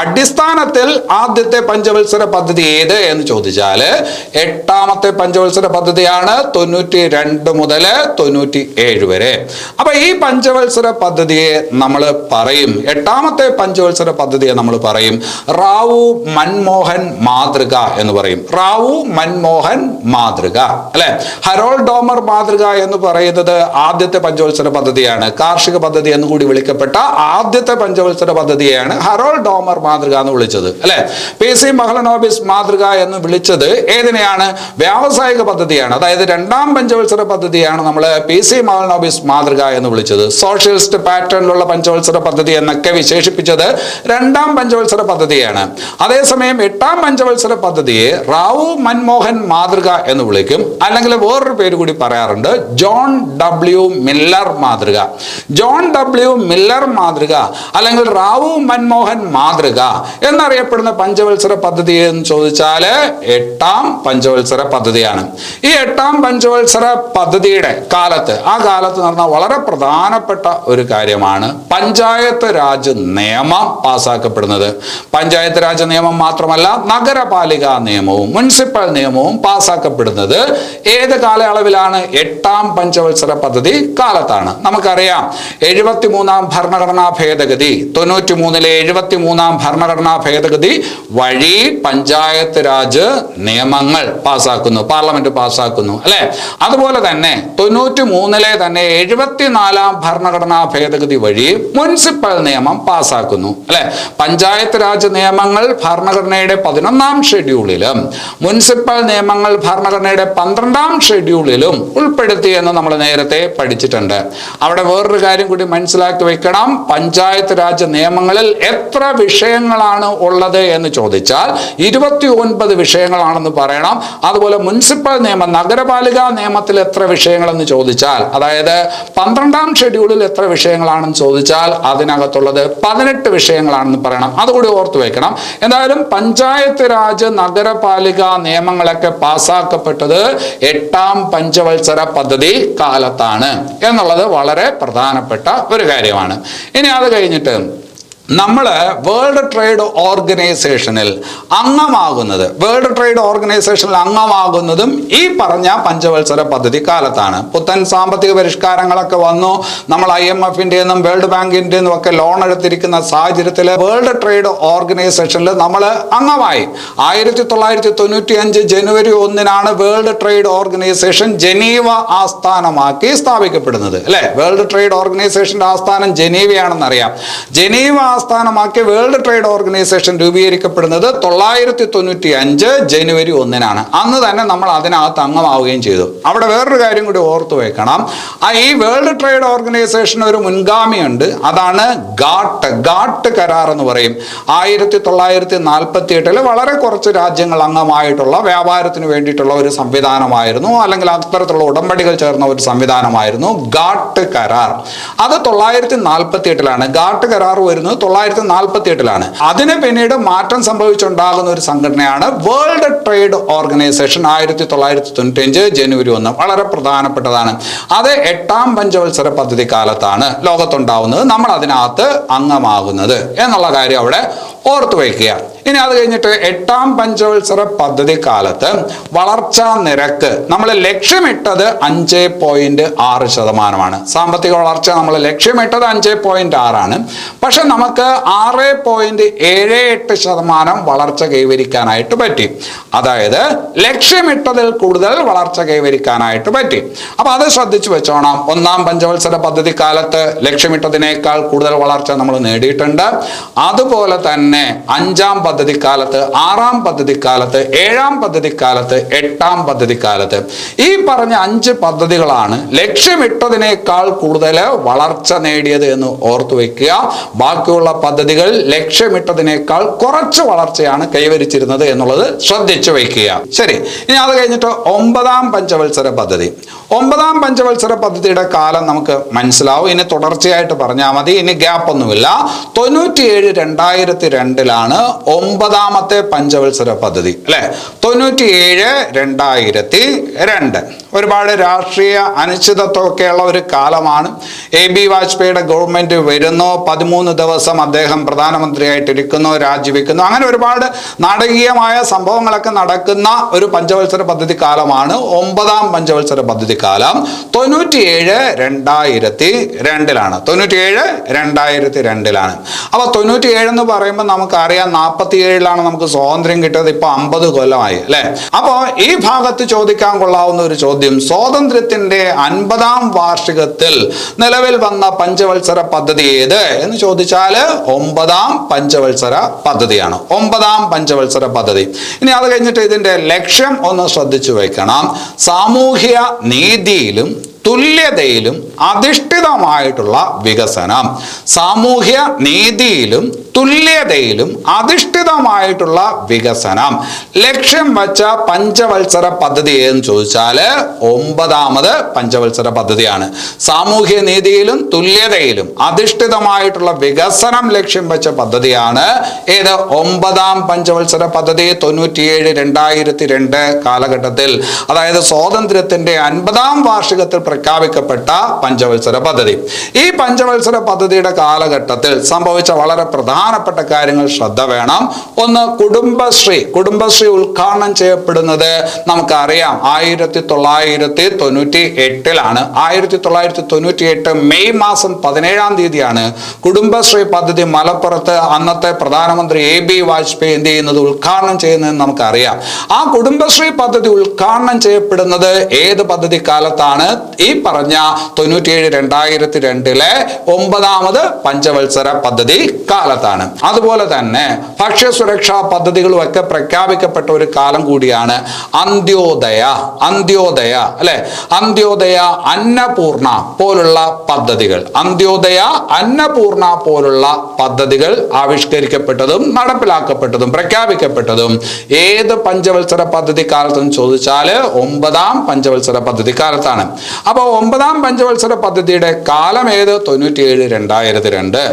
അടിസ്ഥാനത്തിൽ ആദ്യത്തെ പഞ്ചവത്സര പദ്ധതി ഏത് എന്ന് ചോദിച്ചാൽ 8ാമത്തെ പഞ്ചവത്സര പദ്ധതിയാണ് 92 മുതൽ 97 വരെ. അപ്പൊ ഈ പഞ്ചവത്സര പദ്ധതിയെ നമ്മൾ പറയും, 8ാമത്തെ പഞ്ചവത്സര പദ്ധതിയെ നമ്മൾ പറയും റാവു മൻമോഹൻ മാതൃക എന്ന് പറയും. റാവു മൻമോഹൻ മാതൃക അല്ലെ. ഹരോൾഡ് ഡോമർ മാതൃക എന്ന് പറയുന്നത് ആദ്യത്തെ പഞ്ചവത്സര പദ്ധതിയാണ്. കാർഷിക പദ്ധതി എന്ന് കൂടി വിളിക്കപ്പെട്ട ആദ്യത്തെ പഞ്ചവത്സര പദ്ധതിയാണ് ഹരോൾഡ് ഡോമർ മാതൃക എന്ന് വിളിച്ചത് അല്ലെ. PC മഹലനോബിസ് മാതൃക എന്ന് വിളിച്ചത് ഏതിനെയാണ്? വ്യാവസായിക പദ്ധതിയാണ്. അതായത് 2ാം പഞ്ചവത്സര പദ്ധതിയാണ് നമ്മൾ PC മഹലനോബിസ് മാതൃക എന്ന് വിളിച്ചത്. സോഷ്യലിസ്റ്റ് പാറ്റേണിലുള്ള പഞ്ചവത്സര പദ്ധതി എന്നൊക്കെ വിശേഷിപ്പിച്ചത് 2ാം പഞ്ചവത്സര പദ്ധതിയാണ്. അതേസമയം 8ാം പഞ്ചവത്സര പദ്ധതിയെ റാവു മൻമോഹൻ മാതൃക എന്ന് വിളിക്കും. അല്ലെങ്കിൽ വേറൊരു പേര് കൂടി പറയാറുണ്ട്, ജോൺ W മില്ലർ മാതൃക. ജോൺ W മില്ലർ മാതൃക അല്ലെങ്കിൽ റാവു മൻമോഹൻ മാതൃക എന്നറിയപ്പെടുന്ന പഞ്ചവത്സര പദ്ധതി എന്ന് ചോദിച്ചാൽ 8ാം പഞ്ചവത്സര പദ്ധതിയാണ്. ഈ 8ാം പഞ്ചവത്സര പദ്ധതിയുടെ കാലത്ത് നടന്ന വളരെ പ്രധാനപ്പെട്ട ഒരു കാര്യമാണ് പഞ്ചായത്ത് രാജ് നിയമം പാസ്സാക്കപ്പെടുന്നത്. പഞ്ചായത്ത് രാജ് നിയമം മാത്രമല്ല, നഗരപാലികാ നിയമവും മുനിസിപ്പൽ നിയമവും പാസ്സാക്കപ്പെടുന്നത് ഏത് കാലയളവിലാണ്? 8ാം പഞ്ചവത്സര പദ്ധതി കാലത്താണ്. നമുക്കറിയാം 73ാം ഭരണഘടനാ ഭേദഗതി, 93-ലെ 73ാം ഭരണഘടനാ ഭേദഗതി വഴി പഞ്ചായത്ത് രാജ് നിയമങ്ങൾ പാസ്സാക്കുന്നു, പാർലമെന്റ് പാസ്സാക്കുന്നു അല്ലെ. അതുപോലെ തന്നെ 93-ലെ തന്നെ 74ാം ഭരണഘടനാ ഭേദഗതി വഴി മുനിസിപ്പൽ നിയമം പാസ്സാക്കുന്നു അല്ലെ. പഞ്ചായത്ത് രാജ് നിയമങ്ങൾ ഭരണഘടനയുടെ 11ാം ഷെഡ്യൂളിലും മുനിസിപ്പൽ നിയമങ്ങൾ ഭരണഘടനയുടെ 12ാം ഷെഡ്യൂളിലും ഉൾപ്പെടുത്തി എന്ന് നമ്മൾ നേരത്തെ പഠിച്ചിട്ടുണ്ട്. അവിടെ വേറൊരു കാര്യം കൂടി മനസ്സിലാക്കി വെക്കണം. പഞ്ചായത്ത് രാജ് നിയമങ്ങളിൽ എത്ര വിഷയങ്ങളാണ് ഉള്ളത് എന്ന് ചോദിച്ചാൽ 29 വിഷയങ്ങളാണെന്ന് പറയണം. അതുപോലെ മുനിസിപ്പൽ നിയമം, നഗരപാലികാ നിയമത്തിൽ എത്ര വിഷയങ്ങളെന്ന് ചോദിച്ചാൽ, അതായത് 12ാം ഷെഡ്യൂളിൽ എത്ര വിഷയങ്ങളാണെന്ന് ചോദിച്ചാൽ അതിനകത്തുള്ളത് 18 വിഷയങ്ങളാണെന്ന് പറയണം. അതുകൂടി ഓർത്തു വെക്കണം. എന്തായാലും പഞ്ചായത്ത് രാജ് നഗരപാലികാ നിയമങ്ങളൊക്കെ പാസ്സാക്കപ്പെട്ടത് 8ാം പഞ്ചവത്സര പദ്ധതി കാലത്താണ് എന്നുള്ളത് വളരെ പ്രധാനപ്പെട്ട ഒരു കാര്യമാണ്. ഇനി അത് കഴിഞ്ഞിട്ട് നമ്മൾ വേൾഡ് ട്രേഡ് ഓർഗനൈസേഷനിൽ അംഗമാകുന്നതും ഈ പറഞ്ഞ പഞ്ചവത്സര പദ്ധതി കാലത്താണ്. പുത്തൻ സാമ്പത്തിക പരിഷ്കാരങ്ങളൊക്കെ വന്നു. നമ്മൾ IMF-ന്റെയും വേൾഡ് ബാങ്കിന്റെയും ഒക്കെ ലോൺ എടുത്തിരിക്കുന്ന സാഹചര്യത്തിൽ വേൾഡ് ട്രേഡ് ഓർഗനൈസേഷനിൽ നമ്മൾ അംഗമായി. 1995 ജനുവരി 1-നാണ് വേൾഡ് ട്രേഡ് ഓർഗനൈസേഷൻ ജനീവ ആസ്ഥാനമാക്കി സ്ഥാപിക്കപ്പെടുന്നത് അല്ലെ. വേൾഡ് ട്രേഡ് ഓർഗനൈസേഷന്റെ ആസ്ഥാനം ജനീവയാണെന്ന് അറിയാം. ജനീവ ആസ്ഥാനമാക്കി വേൾഡ് ട്രേഡ് ഓർഗനൈസേഷൻ രൂപീകരിക്കപ്പെടുന്നത് 995 ജനുവരി 1-നാണ്. അന്ന് തന്നെ നമ്മൾ അതിനകത്ത് അംഗമാവുകയും ചെയ്തു. അവിടെ വേറൊരു കാര്യം കൂടി ഓർത്തു വെക്കണം. ഈ വേൾഡ് ട്രേഡ് ഓർഗനൈസേഷൻ ഒരു മുൻഗാമിയുണ്ട്. അതാണ് ഗാട്ട് കരാർ എന്ന് പറയും. 1948 വളരെ കുറച്ച് രാജ്യങ്ങൾ അംഗമായിട്ടുള്ള വ്യാപാരത്തിന് വേണ്ടിയിട്ടുള്ള ഒരു സംവിധാനമായിരുന്നു, അല്ലെങ്കിൽ അത്തരത്തിലുള്ള ഉടമ്പടികൾ ചേർന്ന ഒരു സംവിധാനമായിരുന്നു ഗാട്ട് കരാർ. അത് 1948-ലാണ്. ഗാട്ട് കരാർ വരുന്നത് 1948 അതിന് പിന്നീട് മാറ്റം സംഭവിച്ചുണ്ടാകുന്ന ഒരു സംഘടനയാണ് വേൾഡ് ട്രേഡ് ഓർഗനൈസേഷൻ. 1995 ജനുവരി 1 വളരെ പ്രധാനപ്പെട്ടതാണ്. അത് 8ാം പഞ്ചവത്സര പദ്ധതി കാലത്താണ് ലോകത്തുണ്ടാവുന്നത്, നമ്മൾ അതിനകത്ത് അംഗമാകുന്നത് എന്നുള്ള കാര്യം അവിടെ ഓർത്തു വയ്ക്കുക. ഇനി അത് കഴിഞ്ഞിട്ട് 8ാം പഞ്ചവത്സര പദ്ധതി കാലത്ത് വളർച്ചാ നിരക്ക് നമ്മൾ ലക്ഷ്യമിട്ടത് 5.6%. സാമ്പത്തിക വളർച്ച നമ്മൾ ലക്ഷ്യമിട്ടത് 5.6 പക്ഷെ നമുക്ക് 6.78% വളർച്ച കൈവരിക്കാനായിട്ട് പറ്റി. അതായത് ലക്ഷ്യമിട്ടതിൽ കൂടുതൽ വളർച്ച കൈവരിക്കാനായിട്ട് പറ്റി. അപ്പൊ അത് ശ്രദ്ധിച്ചു വെച്ചോണം. 1ാം പഞ്ചവത്സര പദ്ധതി കാലത്ത് ലക്ഷ്യമിട്ടതിനേക്കാൾ കൂടുതൽ വളർച്ച നമ്മൾ നേടിയിട്ടുണ്ട്. അതുപോലെ തന്നെ 5ാം പദ്ധതിക്കാലത്ത്, 6ാം പദ്ധതിക്കാലത്ത്, 7ാം പദ്ധതിക്കാലത്ത്, 8ാം പദ്ധതിക്കാലത്ത് ഈ പറഞ്ഞ 5 പദ്ധതികളാണ് ലക്ഷ്യമിട്ടതിനേക്കാൾ കൂടുതൽ വളർച്ച നേടിയത് എന്ന് ഓർത്തു വയ്ക്കുക. ബാക്കിയുള്ള പദ്ധതികൾ ലക്ഷ്യമിട്ടതിനേക്കാൾ കുറച്ച് വളർച്ചയാണ് കൈവരിച്ചിരുന്നത് എന്നുള്ളത് ശ്രദ്ധിച്ചു വയ്ക്കുക. ശരി, ഇനി അത് കഴിഞ്ഞിട്ട് 9ാം പഞ്ചവത്സര പദ്ധതി. 9ാം പഞ്ചവത്സര പദ്ധതിയുടെ കാലം നമുക്ക് മനസ്സിലാവും. ഇനി തുടർച്ചയായിട്ട് പറഞ്ഞാൽ മതി, ഇനി ഗ്യാപ്പ് ഒന്നുമില്ല. 97-2002 9ാമത്തെ പഞ്ചവത്സര പദ്ധതി അല്ലെ. 97-2002 ഒരുപാട് രാഷ്ട്രീയ അനിശ്ചിതത്വമൊക്കെയുള്ള ഒരു കാലമാണ്. AB വാജ്പേയിയുടെ ഗവൺമെന്റ് വരുന്നു, 13 ദിവസം അദ്ദേഹം പ്രധാനമന്ത്രിയായിട്ടിരിക്കുന്നു, രാജിവെക്കുന്നു. അങ്ങനെ ഒരുപാട് നാടകീയമായ സംഭവങ്ങളൊക്കെ നടക്കുന്ന ഒരു പഞ്ചവത്സര പദ്ധതി കാലമാണ് 9ാം പഞ്ചവത്സര പദ്ധതി കാലം. 97-2002 97-2002 അപ്പൊ 97 എന്ന് പറയുമ്പോൾ നമുക്കറിയാം 47 നമുക്ക് സ്വാതന്ത്ര്യം കിട്ടിയത്. ഇപ്പൊ 50 കൊല്ലമായി അല്ലെ. അപ്പോ ഈ ഭാഗത്ത് ചോദിക്കാൻ കൊള്ളാവുന്ന ഒരു ചോദ്യം, സ്വാതന്ത്ര്യത്തിന്റെ 50ാം വാർഷികത്തിൽ നിലവിൽ വന്ന പഞ്ചവത്സര പദ്ധതി ഏത് എന്ന് ചോദിച്ചാല് 9ാം പഞ്ചവത്സര പദ്ധതിയാണ്. 9ാം പഞ്ചവത്സര പദ്ധതി. ഇനി അത് കഴിഞ്ഞിട്ട് ഇതിന്റെ ലക്ഷ്യം ഒന്ന് ശ്രദ്ധിച്ചു വെക്കണം. സാമൂഹ്യ നീതിയിലും തുല്യതയിലും അധിഷ്ഠിതമായിട്ടുള്ള വികസനം. സാമൂഹ്യ നീതിയിലും തുല്യതയിലും അധിഷ്ഠിതമായിട്ടുള്ള വികസനം ലക്ഷ്യം വച്ച പഞ്ചവത്സര പദ്ധതി എന്ന് ചോദിച്ചാൽ 9ാമത് പഞ്ചവത്സര പദ്ധതിയാണ്. സാമൂഹ്യ നീതിയിലും തുല്യതയിലും അധിഷ്ഠിതമായിട്ടുള്ള വികസനം ലക്ഷ്യം വെച്ച പദ്ധതിയാണ് ഏത്? 9ാം പഞ്ചവത്സര പദ്ധതി. 97-2002 കാലഘട്ടത്തിൽ, അതായത് സ്വാതന്ത്ര്യത്തിന്റെ 50ാം വാർഷികത്തിൽ പ്രഖ്യാപിക്കപ്പെട്ട പഞ്ചവത്സര പദ്ധതി. ഈ പഞ്ചവത്സര പദ്ധതിയുടെ കാലഘട്ടത്തിൽ സംഭവിച്ച വളരെ പ്രധാനപ്പെട്ട കാര്യങ്ങൾ ശ്രദ്ധ വേണം. ഒന്ന്, കുടുംബശ്രീ. കുടുംബശ്രീ ഉദ്ഘാടനം ചെയ്യപ്പെടുന്നത് നമുക്കറിയാം 1998 1998 മെയ് മാസം 17-ാം തീയതിയാണ് കുടുംബശ്രീ പദ്ധതി മലപ്പുറത്ത് അന്നത്തെ പ്രധാനമന്ത്രി AB വാജ്പേയി എന്ത് ചെയ്യുന്നത്? ഉദ്ഘാടനം ചെയ്യുന്നതെന്ന് നമുക്കറിയാം. ആ കുടുംബശ്രീ പദ്ധതി ഉദ്ഘാടനം ചെയ്യപ്പെടുന്നത് ഏത് പദ്ധതി കാലത്താണ്? ഈ പറഞ്ഞ 97-2002 9ാമത് പഞ്ചവത്സര പദ്ധതി കാലത്താണ്. അതുപോലെ തന്നെ ഭക്ഷ്യസുരക്ഷാ പദ്ധതികളും ഒക്കെ പ്രഖ്യാപിക്കപ്പെട്ട ഒരു കാലം കൂടിയാണ് അന്ത്യോദയ. അന്ത്യോദയ അല്ലെ, അന്ത്യോദയ, അന്നപൂർണ പോലുള്ള പദ്ധതികൾ. അന്ത്യോദയ, അന്നപൂർണ പോലുള്ള പദ്ധതികൾ ആവിഷ്കരിക്കപ്പെട്ടതും നടപ്പിലാക്കപ്പെട്ടതും പ്രഖ്യാപിക്കപ്പെട്ടതും ഏത് പഞ്ചവത്സര പദ്ധതി കാലത്തെന്ന് ചോദിച്ചാൽ 9ാം പഞ്ചവത്സര പദ്ധതി കാലത്താണ്. അപ്പൊ 9ാം പഞ്ചവത്സര പദ്ധതിയുടെ കാലം ഏത്? 97-2002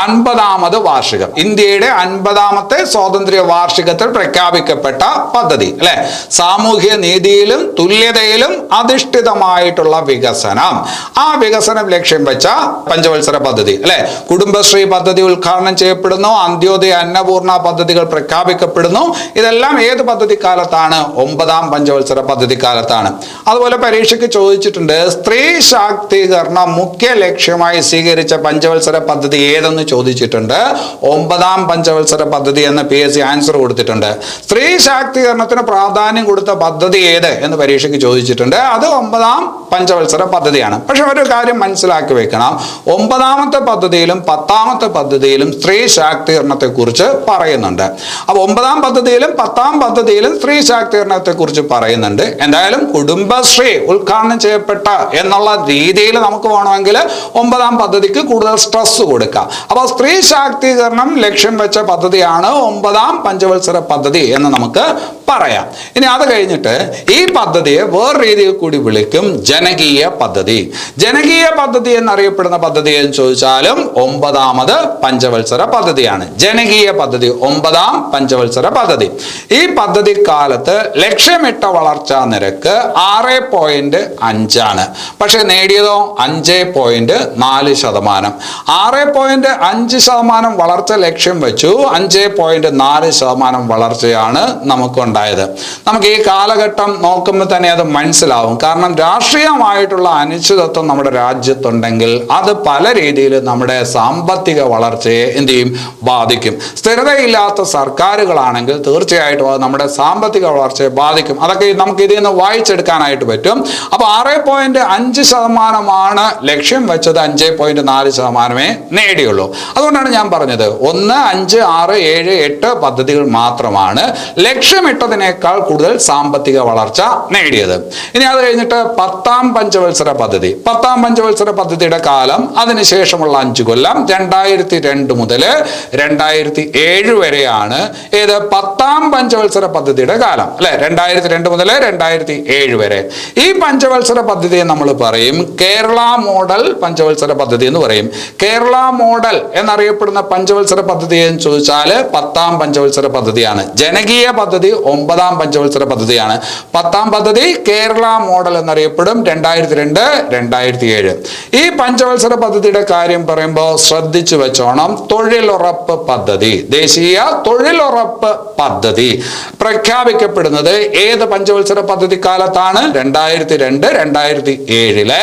50ാമത് വാർഷികം. ഇന്ത്യയുടെ 50ാമത്തെ സ്വാതന്ത്ര്യ വാർഷികത്തിൽ പ്രഖ്യാപിക്കപ്പെട്ട പദ്ധതി അല്ലെ. സാമൂഹ്യ നീതിയിലും തുല്യതയിലും അധിഷ്ഠിതമായിട്ടുള്ള വികസനം. ആ വികസനം ലക്ഷ്യം വെച്ച പഞ്ചവത്സര പദ്ധതി അല്ലെ. കുടുംബശ്രീ പദ്ധതി ഉദ്ഘാടനം ചെയ്യപ്പെടുന്നു. അന്ത്യോദയ, അന്നപൂർണ പദ്ധതികൾ പ്രഖ്യാപിക്കപ്പെടുന്നു. ഇതെല്ലാം ഏത് പദ്ധതി കാലത്താണ്? 9ാം പഞ്ചവത്സര പദ്ധതി കാലത്താണ്. അതുപോലെ പരീക്ഷയ്ക്ക് ചോദിച്ചിട്ടുണ്ട്, സ്ത്രീ ശാക്തീകരണം മുഖ്യ ലക്ഷ്യമായി സ്വീകരിച്ച പഞ്ചവത്സര പദ്ധതി ഏതെന്ന് ചോദിച്ചിട്ടുണ്ട്. 9ാം പഞ്ചവത്സര പദ്ധതി എന്ന് PSC ആൻസർ കൊടുത്തിട്ടുണ്ട്. സ്ത്രീ ശാക്തീകരണത്തിന് പ്രാധാന്യം കൊടുത്ത പദ്ധതി ഏത് എന്ന് പരീക്ഷയ്ക്ക് ചോദിച്ചിട്ടുണ്ട്. അത് 9ാം പഞ്ചവത്സര പദ്ധതിയാണ്. പക്ഷെ ഒരു കാര്യം മനസ്സിലാക്കി വെക്കണം, 9ാമത്തെ പദ്ധതിയിലും 10ാമത്തെ പദ്ധതിയിലും സ്ത്രീ ശാക്തീകരണത്തെ കുറിച്ച് പറയുന്നുണ്ട്. അപ്പൊ 9ാം പദ്ധതിയിലും 10ാം പദ്ധതിയിലും സ്ത്രീ ശാക്തീകരണത്തെ കുറിച്ച് പറയുന്നുണ്ട്. എന്തായാലും കുടുംബശ്രീ ഉദ്ഘാടനം ചെയ്യപ്പെട്ട എന്നുള്ള രീതി രീതിയിൽ നമുക്ക് വേണമെങ്കിൽ 9ാം പദ്ധതിക്ക് കൂടുതൽ സ്ട്രെസ് കൊടുക്കാം. അപ്പോൾ സ്ത്രീ ശാക്തീകരണം ലക്ഷ്യം വെച്ച പദ്ധതിയാണ് 9ാം പഞ്ചവത്സര പദ്ധതി എന്ന് നമുക്ക് പറയാം. ഇനി അത് കഴിഞ്ഞിട്ട് ഈ പദ്ധതിയെ വേറെ രീതിയിൽ കൂടി വിളിക്കും ജനകീയ പദ്ധതി. ജനകീയ പദ്ധതി എന്നറിയപ്പെടുന്ന പദ്ധതി എന്ന് ചോദിച്ചാലും 9ാമത് പഞ്ചവത്സര പദ്ധതിയാണ്. ജനകീയ പദ്ധതി 9ാം പഞ്ചവത്സര പദ്ധതി. ഈ പദ്ധതി കാലത്ത് ലക്ഷ്യമിട്ട വളർച്ചാ നിരക്ക് 6.5 ആണ്. പക്ഷെ നേടിയതോ 5.4%. 6.5% വളർച്ച ലക്ഷ്യം വെച്ചു, 5.4% വളർച്ചയാണ് നമുക്കുണ്ടായത്. നമുക്ക് ഈ കാലഘട്ടം നോക്കുമ്പോൾ തന്നെ അത് മനസ്സിലാവും. കാരണം രാഷ്ട്രീയമായിട്ടുള്ള അനിശ്ചിതത്വം നമ്മുടെ രാജ്യത്തുണ്ടെങ്കിൽ അത് പല രീതിയിൽ നമ്മുടെ സാമ്പത്തിക വളർച്ചയെ എന്ത് ചെയ്യും, ബാധിക്കും. സ്ഥിരതയില്ലാത്ത സർക്കാരുകളാണെങ്കിൽ തീർച്ചയായിട്ടും അത് നമ്മുടെ സാമ്പത്തിക വളർച്ചയെ ബാധിക്കും. അതൊക്കെ നമുക്ക് ഇതിൽ നിന്ന് വായിച്ചെടുക്കാനായിട്ട് പറ്റും. അപ്പോൾ 6.5% ലക്ഷ്യം വെച്ചത് 5.4% നേടിയുള്ളൂ. അതുകൊണ്ടാണ് ഞാൻ പറഞ്ഞത് 1, 5, 6, 7, 8 പദ്ധതികൾ മാത്രമാണ് ലക്ഷ്യമിട്ടതിനേക്കാൾ കൂടുതൽ സാമ്പത്തിക വളർച്ച നേടിയത്. ഇനി അത് കഴിഞ്ഞിട്ട് 10ാം പഞ്ചവത്സര പദ്ധതി. 10ാം പഞ്ചവത്സര പദ്ധതിയുടെ കാലം അതിനുശേഷമുള്ള 5 കൊല്ലം 2002 മുതൽ 2007 വരെയാണ്. ഏത് 10ാം പഞ്ചവത്സര പദ്ധതിയുടെ കാലം അല്ലെ, 2002 മുതൽ 2007 വരെ. ഈ പഞ്ചവത്സര പദ്ധതിയെ നമ്മൾ പറയും കേരള മോഡൽ പഞ്ചവത്സര പദ്ധതി എന്ന് പറയും. കേരള മോഡൽ എന്നറിയപ്പെടുന്ന പഞ്ചവത്സര പദ്ധതി എന്ന് ചോദിച്ചാൽ 10ാം പഞ്ചവത്സര പദ്ധതിയാണ്. ജനകീയ പദ്ധതി 9ാം പഞ്ചവത്സര പദ്ധതിയാണ്. 10ാം പദ്ധതി കേരള മോഡൽ എന്നറിയപ്പെടും 2002-2007. ഈ പഞ്ചവത്സര പദ്ധതിയുടെ കാര്യം പറയുമ്പോൾ ശ്രദ്ധിച്ചു വെച്ചോണം. തൊഴിലുറപ്പ് പദ്ധതി, ദേശീയ തൊഴിലുറപ്പ് പദ്ധതി പ്രഖ്യാപിക്കപ്പെടുന്നത് ഏത് പഞ്ചവത്സര പദ്ധതി കാലത്താണ്? 2002-2007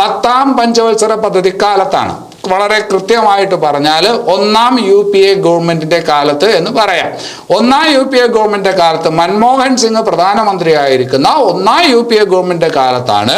10ാം പഞ്ചവത്സര പദ്ധതി കാലത്താണ്. വളരെ കൃത്യമായിട്ട് പറഞ്ഞാൽ 1ാം UPA ഗവൺമെന്റിന്റെ കാലത്ത് എന്ന് പറയാം. 1ാം UPA ഗവൺമെന്റിന്റെ കാലത്ത് മൻമോഹൻ സിംഗ് പ്രധാനമന്ത്രിയായിരിക്കുന്ന 1ാം UPA ഗവൺമെന്റിന്റെ കാലത്താണ്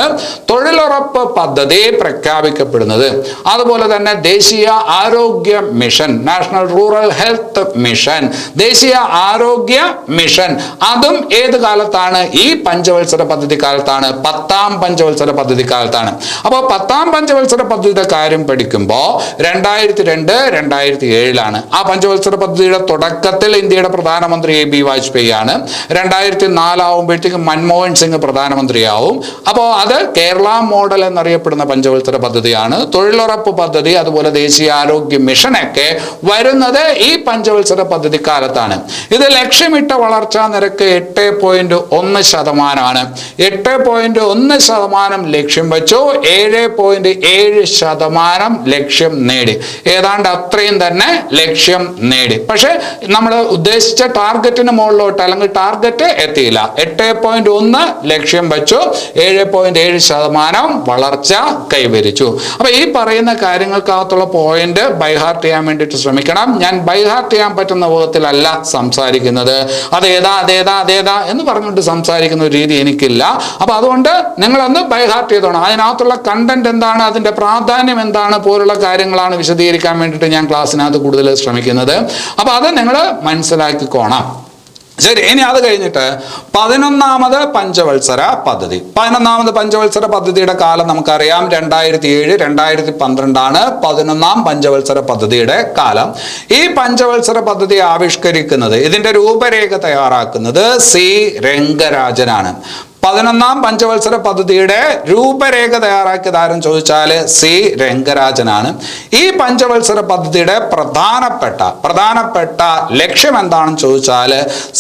തൊഴിലുറപ്പ് പദ്ധതി പ്രഖ്യാപിക്കപ്പെടുന്നത്. അതുപോലെ തന്നെ ദേശീയ ആരോഗ്യ mission, national rural health mission, ദേശീയ ആരോഗ്യ മിഷൻ, അതും ഏത് കാലത്താണ്? ഈ പഞ്ചവത്സര പദ്ധതി കാലത്താണ്, 10ാം പഞ്ചവത്സര പദ്ധതി കാലത്താണ്. അപ്പോൾ 10ാം പഞ്ചവത്സര പദ്ധതിയുടെ കാര്യം പഠിക്കുമ്പോൾ 2002-2007 ആ പഞ്ചവത്സര പദ്ധതിയുടെ തുടക്കത്തിൽ ഇന്ത്യയുടെ പ്രധാനമന്ത്രി AB വാജ്പേയി ആണ്. 2004 ആവുമ്പോഴത്തേക്കും മൻമോഹൻ സിംഗ് പ്രധാനമന്ത്രിയാവും. അപ്പോൾ അത് കേരള മോഡൽ എന്നറിയപ്പെടുന്ന പഞ്ചവത്സര പദ്ധതിയാണ്. തൊഴിലുറപ്പ് പദ്ധതി അതുപോലെ ദേശീയ ആരോഗ്യ മിഷനൊക്കെ വരുന്നത് ഈ പഞ്ചവത്സര പദ്ധതി കാലത്താണ്. ഇത് ലക്ഷ്യമിട്ട വളർച്ചാ നിരക്ക് 8.1%. 8.1% ലക്ഷ്യം വെച്ചു, 7.7% ലക്ഷ്യം നേടി. ഏതാണ്ട് അത്രയും തന്നെ ലക്ഷ്യം നേടി. പക്ഷെ നമ്മൾ ഉദ്ദേശിച്ച ടാർഗറ്റിന് മുകളിലോട്ട് അല്ലെങ്കിൽ ടാർഗറ്റ് എത്തിയില്ല. 8.1 ലക്ഷ്യം വെച്ചു, 7.7% വളർച്ച കൈവരിച്ചു. അപ്പൊ ഈ പറയുന്ന കാര്യങ്ങൾക്കകത്തുള്ള പോയിന്റ് ബൈഹാർട്ട് ചെയ്യാൻ വേണ്ടിയിട്ട് ശ്രമിക്കണം. ഞാൻ ബൈഹാർട്ട് ചെയ്യാൻ പറ്റുന്ന വിധത്തിലല്ല സംസാരിക്കുന്നത്. അതേതാ എന്ന് പറഞ്ഞുകൊണ്ട് സംസാരിക്കുന്ന ഒരു രീതി എനിക്കില്ല. അപ്പൊ അതുകൊണ്ട് നിങ്ങളൊന്ന് ബൈഹാർട്ട് ചെയ്തോണം. അതിനകത്തുള്ള കണ്ടന്റ് എന്താണ്, അതിന്റെ പ്രാധാന്യം എന്താണ് പോലുള്ള കാര്യങ്ങളാണ് വിശദീകരിക്കാൻ വേണ്ടിയിട്ട് ഞാൻ ക്ലാസ്സിനകത്ത് കൂടുതൽ ശ്രമിക്കുന്നത്. അപ്പൊ അത് നിങ്ങൾ മനസ്സിലാക്കിക്കോണം. ശരി, ഇനി അത് കഴിഞ്ഞിട്ട് 11ാമത് പഞ്ചവത്സര പദ്ധതി. 11ാമത് പഞ്ചവത്സര പദ്ധതിയുടെ കാലം നമുക്കറിയാം 2007-2012 ആണ് 11ാം പഞ്ചവത്സര പദ്ധതിയുടെ കാലം. ഈ പഞ്ചവത്സര പദ്ധതി ആവിഷ്കരിക്കുന്നത്, ഇതിന്റെ രൂപരേഖ തയ്യാറാക്കുന്നത് C രംഗരാജനാണ്. 11ാം പഞ്ചവത്സര പദ്ധതിയുടെ രൂപരേഖ തയ്യാറാക്കിയത് ആരും ചോദിച്ചാൽ C രംഗരാജനാണ്. ഈ പഞ്ചവത്സര പദ്ധതിയുടെ പ്രധാനപ്പെട്ട ലക്ഷ്യം എന്താണെന്ന് ചോദിച്ചാൽ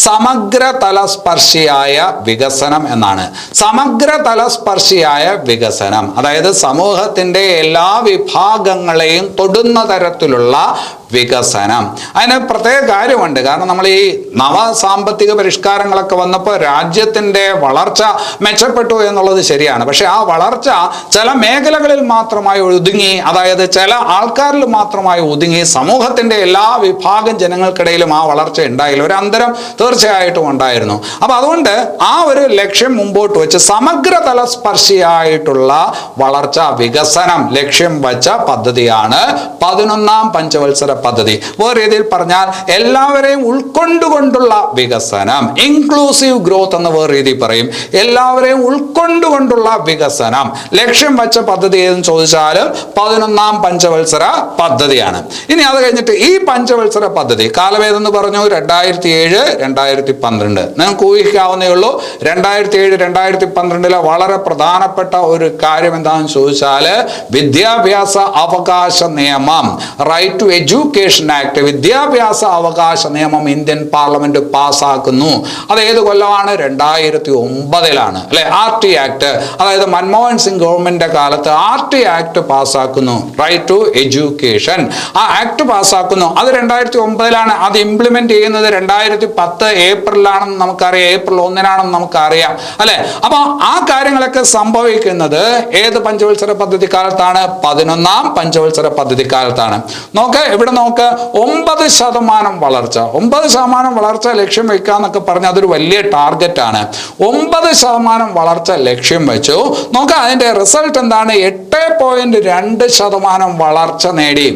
സമഗ്ര തലസ്പർശിയായ വികസനം എന്നാണ്. സമഗ്ര തലസ്പർശിയായ വികസനം, അതായത് സമൂഹത്തിന്റെ എല്ലാ വിഭാഗങ്ങളെയും തൊടുന്ന തരത്തിലുള്ള വികസനം. അതിന് പ്രത്യേക കാര്യമുണ്ട്. കാരണം നമ്മൾ ഈ സാമ്പത്തിക പരിഷ്കാരങ്ങളൊക്കെ വന്നപ്പോൾ രാജ്യത്തിന്റെ വളർച്ച മെച്ചപ്പെട്ടു എന്നുള്ളത് ശരിയാണ്. പക്ഷെ ആ വളർച്ച ചില മേഖലകളിൽ മാത്രമായി ഒതുങ്ങി, അതായത് ചില ആൾക്കാരിൽ മാത്രമായി ഒതുങ്ങി. സമൂഹത്തിന്റെ എല്ലാ വിഭാഗം ജനങ്ങൾക്കിടയിലും ആ വളർച്ച ഉണ്ടായില്ല. ഒരു അന്തരം തീർച്ചയായിട്ടും ഉണ്ടായിരുന്നു. അപ്പൊ അതുകൊണ്ട് ആ ഒരു ലക്ഷ്യം മുമ്പോട്ട് വെച്ച് സമഗ്ര തലസ്പർശിയായിട്ടുള്ള വളർച്ച, വികസനം ലക്ഷ്യം വച്ച പദ്ധതിയാണ് 11ാം പഞ്ചവത്സര പദ്ധതി. വേറെ രീതിയിൽ പറഞ്ഞാൽ എല്ലാവരെയും ഉൾക്കൊണ്ടുകൊണ്ടുള്ള വികസനം, ഇൻക്ലൂസീവ് ഗ്രോത്ത് എന്ന് വേറെ രീതിയിൽ പറയും. എല്ലാവരെയും ഉൾക്കൊണ്ടുകൊണ്ടുള്ള വികസനം ലക്ഷ്യം വെച്ച പദ്ധതി ഏതെന്ന് ചോദിച്ചാലും 11ാം പഞ്ചവത്സര പദ്ധതിയാണ്. ഇനി അത് കഴിഞ്ഞിട്ട് ഈ പഞ്ചവത്സര പദ്ധതി കാലമേതെന്ന് പറഞ്ഞു? 2007 2012. നിങ്ങൾക്ക് ഊഹിക്കാവുന്നേ ഉള്ളൂ. 2007 2012 വളരെ പ്രധാനപ്പെട്ട ഒരു കാര്യം എന്താണെന്ന് ചോദിച്ചാൽ വിദ്യാഭ്യാസ അവകാശ നിയമം, റൈറ്റ് ടു എഡ്യൂക്കേഷൻ ആക്ട്, വിദ്യാഭ്യാസ അവകാശ നിയമം ഇന്ത്യൻ പാർലമെന്റ് പാസ്സാക്കുന്നു. അത് ഏത് കൊല്ലമാണ്? 2009 അല്ലെ? RT ആക്ട്, അതായത് മൻമോഹൻ സിംഗ് ഗവൺമെന്റിന്റെ കാലത്ത് RT ആക്ട് പാസ്സാക്കുന്നു, റൈറ്റ് ടു എഡ്യൂക്കേഷൻ. ആ ആക്ട് പാസ്സാക്കുന്നു. അത് 2009. അത് ഇംപ്ലിമെന്റ് ചെയ്യുന്നത് 2010 ഏപ്രിലാണെന്ന് നമുക്കറിയാം. ഏപ്രിൽ 1 നമുക്കറിയാം അല്ലെ? അപ്പൊ ആ കാര്യങ്ങളൊക്കെ സംഭവിക്കുന്നത് ഏത് പഞ്ചവത്സര പദ്ധതി കാലത്താണ്? 11ാം പഞ്ചവത്സര പദ്ധതി കാലത്താണ്. നോക്ക് ഇവിടെ നോക്ക്, 9% വളർച്ച. 9% വളർച്ച ലക്ഷ്യം വെക്കുക എന്നൊക്കെ പറഞ്ഞാൽ അതൊരു വലിയ ടാർഗറ്റ് ആണ്. 9% വളർച്ച ലക്ഷ്യം വെച്ചു. നോക്ക് അതിന്റെ റിസൾട്ട് എന്താണ്? 8.2% വളർച്ച നേടി.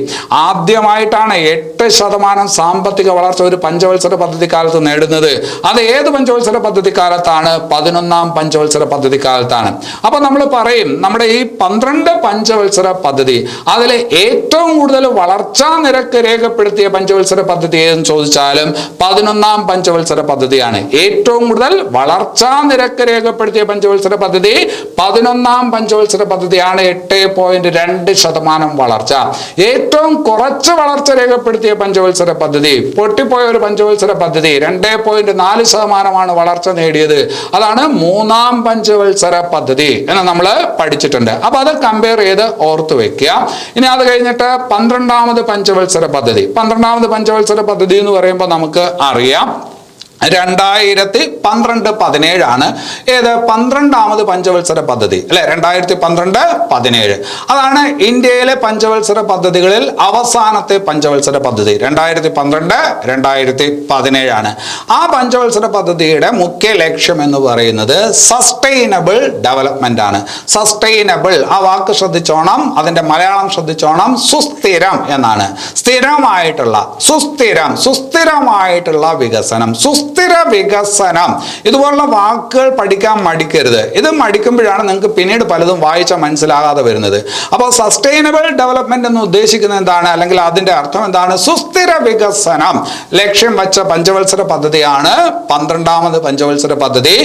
ആദ്യമായിട്ടാണ് 8% സാമ്പത്തിക വളർച്ച ഒരു പഞ്ചവത്സര പദ്ധതി കാലത്ത് നേടുന്നത്. അത് ഏത് പഞ്ചവത്സര പദ്ധതി കാലത്താണ്? 11ാം പഞ്ചവത്സര പദ്ധതി കാലത്താണ്. അപ്പൊ നമ്മൾ പറയും നമ്മുടെ ഈ 12 പഞ്ചവത്സര പദ്ധതി അതിലെ ഏറ്റവും കൂടുതൽ വളർച്ചാ നിരക്ക് രേഖപ്പെടുത്തിയ പഞ്ചവത്സര പദ്ധതി ഏതെന്ന് ചോദിച്ചാലും 11ാം പഞ്ചവത്സര പദ്ധതിയാണ്. ഏറ്റവും കൂടുതൽ വളർച്ചാ നിരക്ക് രേഖപ്പെടുത്തിയ പഞ്ചവത്സര പദ്ധതി 11ാം പഞ്ചവത്സര പദ്ധതിയാണ്. 8.2% വളർച്ച. ഏറ്റവും കുറച്ച് വളർച്ച രേഖപ്പെടുത്തിയ പഞ്ചവത്സര പദ്ധതി, പൊട്ടിപ്പോയ ഒരു പഞ്ചവത്സര പദ്ധതി, 2.4% വളർച്ച നേടിയത്. അതാണ് 3ാം പഞ്ചവത്സര പദ്ധതി എന്ന് നമ്മൾ പഠിച്ചിട്ടുണ്ട്. അപ്പൊ അത് കമ്പയർ ചെയ്ത് ഓർത്ത് വെക്കുക. ഇനി അത് കഴിഞ്ഞിട്ട് 12ാമത് പഞ്ചവത്സര പദ്ധതി. 12ാമത് പഞ്ചവത്സര പദ്ധതി എന്ന് പറയുമ്പോൾ നമുക്ക് അറിയാം 2012-17 ആണ് ഏത് 12ാമത് പഞ്ചവത്സര പദ്ധതി അല്ലെ? 2012-17 അതാണ് ഇന്ത്യയിലെ പഞ്ചവത്സര പദ്ധതികളിൽ അവസാനത്തെ പഞ്ചവത്സര പദ്ധതി. 2012-2017 ആണ്. ആ പഞ്ചവത്സര പദ്ധതിയുടെ മുഖ്യ ലക്ഷ്യം എന്ന് പറയുന്നത് സസ്റ്റൈനബിൾ ഡെവലപ്മെന്റ് ആണ്. സസ്റ്റൈനബിൾ ആ വാക്ക് ശ്രദ്ധിച്ചോണം, അതിന്റെ മലയാളം ശ്രദ്ധിച്ചോണം. സുസ്ഥിരം എന്നാണ്. സ്ഥിരമായിട്ടുള്ള, സുസ്ഥിരമായിട്ടുള്ള വികസനം, സുസ്ഥിര വികസനം. ഇതുപോലുള്ള വാക്കുകൾ പഠിക്കാൻ മടിക്കരുത്. ഇത് മടിക്കുമ്പോഴാണ് നിങ്ങൾക്ക് പിന്നീട് പലതും വായിച്ചാൽ മനസ്സിലാകാതെ വരുന്നത്. അപ്പോൾ സസ്റ്റൈനബിൾ ഡെവലപ്മെന്റ് എന്ന് ഉദ്ദേശിക്കുന്നത് എന്താണ്, അല്ലെങ്കിൽ അതിന്റെ അർത്ഥം എന്താണ്? സുസ്ഥിര വികസനം ലക്ഷ്യം വെച്ച പഞ്ചവത്സര പദ്ധതിയാണ് 12ാമത് പഞ്ചവത്സര പദ്ധതി.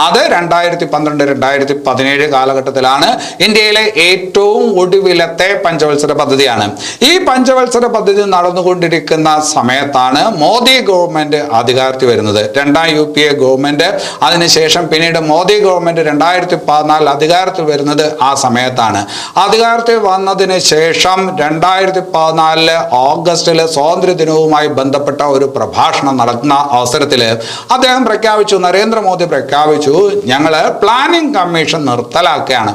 അത് 2012-2017 കാലഘട്ടത്തിലാണ്. ഇന്ത്യയിലെ ഏറ്റവും ഒടുവിലത്തെ പഞ്ചവത്സര പദ്ധതിയാണ്. ഈ പഞ്ചവത്സര പദ്ധതി നടന്നുകൊണ്ടിരിക്കുന്ന സമയത്താണ് മോദി ഗവൺമെന്റ് അധികാരത്തിൽ വരുന്നത്. 2ാം UPA ഗവൺമെന്റ്, അതിനുശേഷം പിന്നീട് മോദി ഗവൺമെന്റ് 2014 അധികാരത്തിൽ വരുന്നത് ആ സമയത്താണ്. അധികാരത്തിൽ വന്നതിന് ശേഷം 2014 ഓഗസ്റ്റിൽ സ്വാതന്ത്ര്യ ദിനവുമായി ബന്ധപ്പെട്ട ഒരു പ്രഭാഷണം നടക്കുന്ന അവസരത്തിൽ അദ്ദേഹം പ്രഖ്യാപിച്ചു, നരേന്ദ്രമോദി പ്രഖ്യാപിച്ചു, ഞങ്ങള് പ്ലാനിംഗ് കമ്മീഷൻ നിർത്തലാക്കുകയാണ്.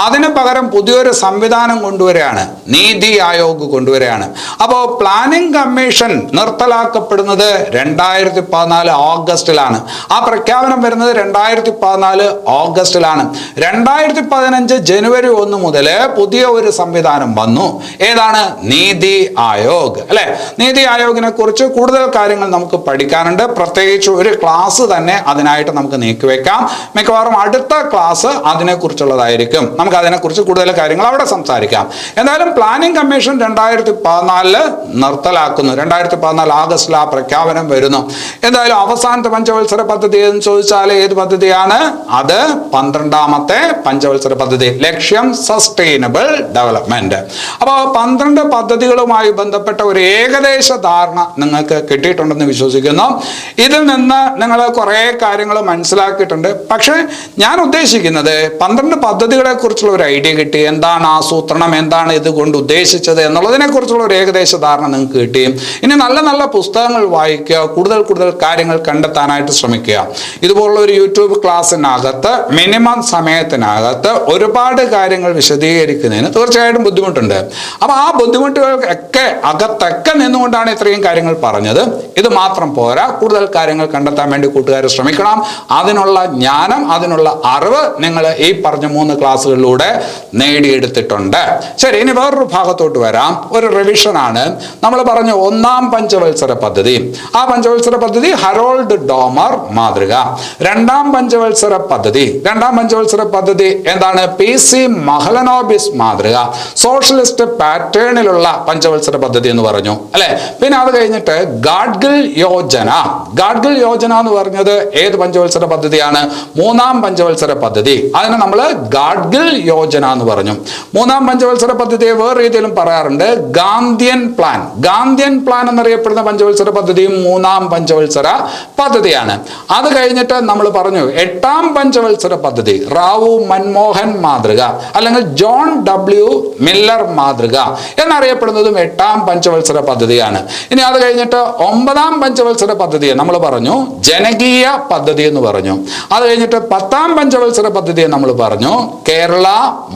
അതിന് പകരം പുതിയൊരു സംവിധാനം കൊണ്ടുവരികയാണ്, നീതി ആയോഗ് കൊണ്ടുവരികയാണ്. അപ്പോൾ പ്ലാനിംഗ് കമ്മീഷൻ നിർത്തലാക്കപ്പെടുന്നത് 2014 ഓഗസ്റ്റിലാണ്. ആ പ്രഖ്യാപനം വരുന്നത് 2014 ഓഗസ്റ്റിലാണ്. 2015 ജനുവരി 1 മുതൽ പുതിയ ഒരു സംവിധാനം വന്നു. ഏതാണ്? നീതി ആയോഗ് അല്ലെ? നീതി ആയോഗിനെ കുറിച്ച് കൂടുതൽ കാര്യങ്ങൾ നമുക്ക് പഠിക്കാനുണ്ട്. പ്രത്യേകിച്ച് ഒരു ക്ലാസ് തന്നെ അതിനായിട്ട് നമുക്ക് നീക്കിവെക്കാം. മിക്കവാറും അടുത്ത ക്ലാസ് അതിനെക്കുറിച്ചുള്ളതായിരിക്കും. നമുക്ക് അതിനെക്കുറിച്ച് കൂടുതൽ കാര്യങ്ങൾ അവിടെ സംസാരിക്കാം. എന്തായാലും പ്ലാനിംഗ് കമ്മീഷൻ 2014 നിർത്തലാക്കുന്നു. 2014 ഓഗസ്റ്റിൽ ആ പ്രഖ്യാപനം വരുന്നു. എന്തായാലും അവസാനത്തെ പഞ്ചവത്സര പദ്ധതി എന്ന് ചോദിച്ചാൽ ഏത് പദ്ധതിയാണ്? അത് 12ാമത്തെ പഞ്ചവത്സര പദ്ധതി. ലക്ഷ്യം സസ്റ്റൈനബിൾ ഡെവലപ്മെന്റ്. അപ്പോൾ 12 പദ്ധതികളുമായി ബന്ധപ്പെട്ട ഒരു ഏകദേശ ധാരണ നിങ്ങൾക്ക് കിട്ടിയിട്ടുണ്ടെന്ന് വിശ്വസിക്കുന്നു. ഇതിൽ നിന്ന് നിങ്ങൾ കുറെ കാര്യങ്ങൾ മനസ്സിലാക്കിയിട്ടുണ്ട്. പക്ഷെ ഞാൻ ഉദ്ദേശിക്കുന്നത് 12 പദ്ധതികളെ കുറിച്ചുള്ള ഒരു ഐഡിയ കിട്ടി, എന്താണ് ആസൂത്രണം, എന്താണ് ഇതുകൊണ്ട് ഉദ്ദേശിച്ചത് എന്നുള്ളതിനെ കുറിച്ചുള്ള ഒരു ഏകദേശ ധാരണ നിങ്ങൾക്ക് കിട്ടി. ഇനി നല്ല നല്ല പുസ്തകങ്ങൾ വായിക്കുക, കൂടുതൽ കാര്യങ്ങൾ കണ്ടെത്താനായിട്ട് ശ്രമിക്കുക. ഇതുപോലുള്ള ഒരു യൂട്യൂബ് ക്ലാസ്സിനകത്ത് മിനിമം സമയത്തിനകത്ത് ഒരുപാട് കാര്യങ്ങൾ വിശദീകരിക്കുന്നതിന് തീർച്ചയായിട്ടും ബുദ്ധിമുട്ടുണ്ട്. അപ്പോൾ ആ ബുദ്ധിമുട്ടുകൾക്കൊക്കെ അകത്തൊക്കെ നിന്നുകൊണ്ടാണ് ഇത്രയും കാര്യങ്ങൾ പറഞ്ഞത്. ഇത് മാത്രം പോരാ, കൂടുതൽ കാര്യങ്ങൾ കണ്ടെത്താൻ വേണ്ടി കൂട്ടുകാർ ശ്രമിക്കണം. അതിനുള്ള ജ്ഞാനം, അതിനുള്ള അറിവ് നിങ്ങൾ ഈ പറഞ്ഞ 3 ക്ലാസ്സുകളിലൂടെ നേടിയെടുത്തിട്ടുണ്ട്. ശരി, ഇനി വേറൊരു ഭാഗത്തോട്ട് വരാം. ഒരു റിവിഷൻ ആണ്. നമ്മൾ പറഞ്ഞ 1ാം പഞ്ചവത്സര പദ്ധതി. ആ പഞ്ചവത്സര പദ്ധതി ഹറോൾഡ് ഡോമർ മാതൃക. 2ാം പഞ്ചവത്സര പദ്ധതി എന്താണ്? PC മഹലനോബിസ് മാതൃക. സോഷ്യലിസ്റ്റ് പാറ്റേണിലുള്ള പഞ്ചവത്സര പദ്ധതി എന്ന് പറഞ്ഞു അല്ലെ. പിന്നെ അത് കഴിഞ്ഞിട്ട് ഗാഡ്ഗിൽ യോജന. ഗാഡ്ഗിൽ യോജന എന്ന് പറഞ്ഞത് ഏത് പഞ്ചവത്സര പദ്ധതിയാണ്? 3ാം പഞ്ചവത്സര പദ്ധതി. അതിനെ നമ്മൾ ഗാഡ്ഗിൽ യോജന എന്ന് പറഞ്ഞു. 3ാം പഞ്ചവത്സര പദ്ധതിയെ വേറെ രീതിയിലും പറയാറുണ്ട് ഗാന്ധിയൻ പ്ലാൻ. ഗാന്ധിയൻ പ്ലാൻ എന്നറിയപ്പെടുന്ന പഞ്ചവത്സര പദ്ധതിയും 3ാം പഞ്ചവത്സര പദ്ധതിയാണ്. അത് കഴിഞ്ഞിട്ട് നമ്മൾ പറഞ്ഞു 8ാം പഞ്ചവത്സര പദ്ധതി റാവു മൻമോഹൻ മാതൃക അല്ലെങ്കിൽ ജോൺ W മില്ലർ മാതൃക എന്നറിയപ്പെടുന്നതും 8ാം പഞ്ചവത്സര പദ്ധതിയാണ്. ഇനി അത് കഴിഞ്ഞിട്ട് 9ാം പഞ്ചവത്സര പദ്ധതിയെ നമ്മൾ പറഞ്ഞു ജനകീയ പദ്ധതി എന്ന് പറഞ്ഞു. അത് കഴിഞ്ഞിട്ട് 10ാം പഞ്ചവത്സര പദ്ധതിയെ നമ്മൾ പറഞ്ഞു കേരള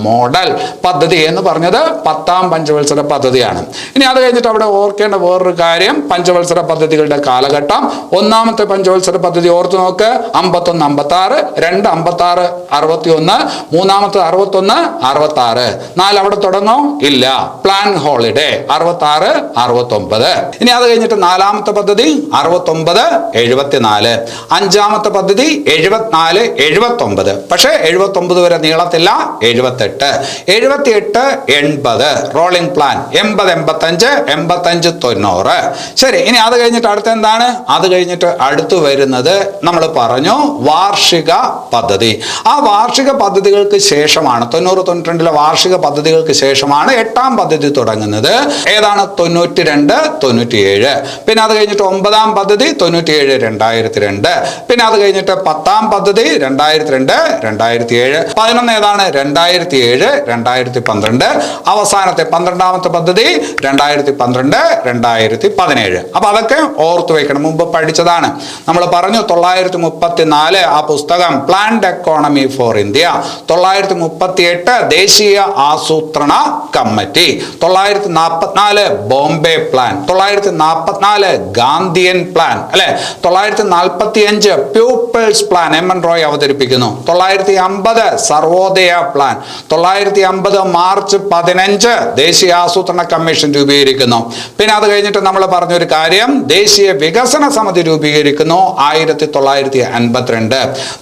മോഡൽ പദ്ധതി എന്ന് പറഞ്ഞത് 10ാം പഞ്ചവത്സര പദ്ധതിയാണ്. ഇനി അത് കഴിഞ്ഞിട്ട് അവിടെ ഓർക്കേണ്ട വേറൊരു കാര്യം, പഞ്ചവത്സര പദ്ധതികളുടെ കാലഘട്ടം. 1ാമത്തെ പഞ്ചവത്സര പദ്ധതി ഓർത്തു നോക്ക്, 51-56, 2 56-61, 3ാമത്തെ 61-66, 4 അവിടെ തുടങ്ങോ ഇല്ല. Plan holiday 66-69. ഇനി അത് കഴിഞ്ഞിട്ട് 4ാമത്തെ പദ്ധതി 69-74, 5ാമത്തെ പദ്ധതി 74-79. പക്ഷേ 79 വരെ നീളത്തില്ല, 78, 78-80 റോളിംഗ് പ്ലാൻ, 80-85, 85-90. ശരി, ഇനി അത് കഴിഞ്ഞിട്ട് അടുത്ത എന്താണ്? അത് കഴിഞ്ഞിട്ട് അടുത്ത് വരുന്നത് നമ്മൾ പറഞ്ഞു വാർഷിക പദ്ധതി. ആ വാർഷിക പദ്ധതികൾക്ക് ശേഷമാണ് 90-92 വാർഷിക പദ്ധതികൾക്ക് ശേഷമാണ് 8ാം പദ്ധതി തുടങ്ങുന്നത്. ഏതാണ്? 92-97. പിന്നെ അത് കഴിഞ്ഞിട്ട് 9ാം പദ്ധതി 97-2002. പിന്നെ അത് കഴിഞ്ഞിട്ട് 10ാം പദ്ധതി 2002-2007. 11 ഏതാണ്? 2007-2012. അവസാനത്തെ 12ാമത്തെ പദ്ധതി 2012-2017. അപ്പൊ അതൊക്കെ ഓർത്തു വെക്കണം, മുമ്പ് പഠിച്ചതാണ്. നമ്മൾ പറഞ്ഞു 934 ആ പുസ്തകം പ്ലാൻഡ് എക്കോണമി ഫോർ ഇന്ത്യ, 938 ദേശീയ ആസൂത്രണ committee, 944 Bombay plan, 944 Gandhian plan അല്ലെ, 945 പീപ്പിൾസ് പ്ലാൻ MN റോയ് അവതരിപ്പിക്കുന്നു, 950 സർവോദയ പ്ലാൻ, 950 മാർച്ച് 15 ദേശീയ ആസൂത്രണ കമ്മീഷൻ രൂപീകരിക്കുന്നു. പിന്നെ അത് കഴിഞ്ഞിട്ട് നമ്മൾ പറഞ്ഞൊരു കാര്യം, ദേശീയ വികസന സമിതി രൂപീകരിക്കുന്നു 1952.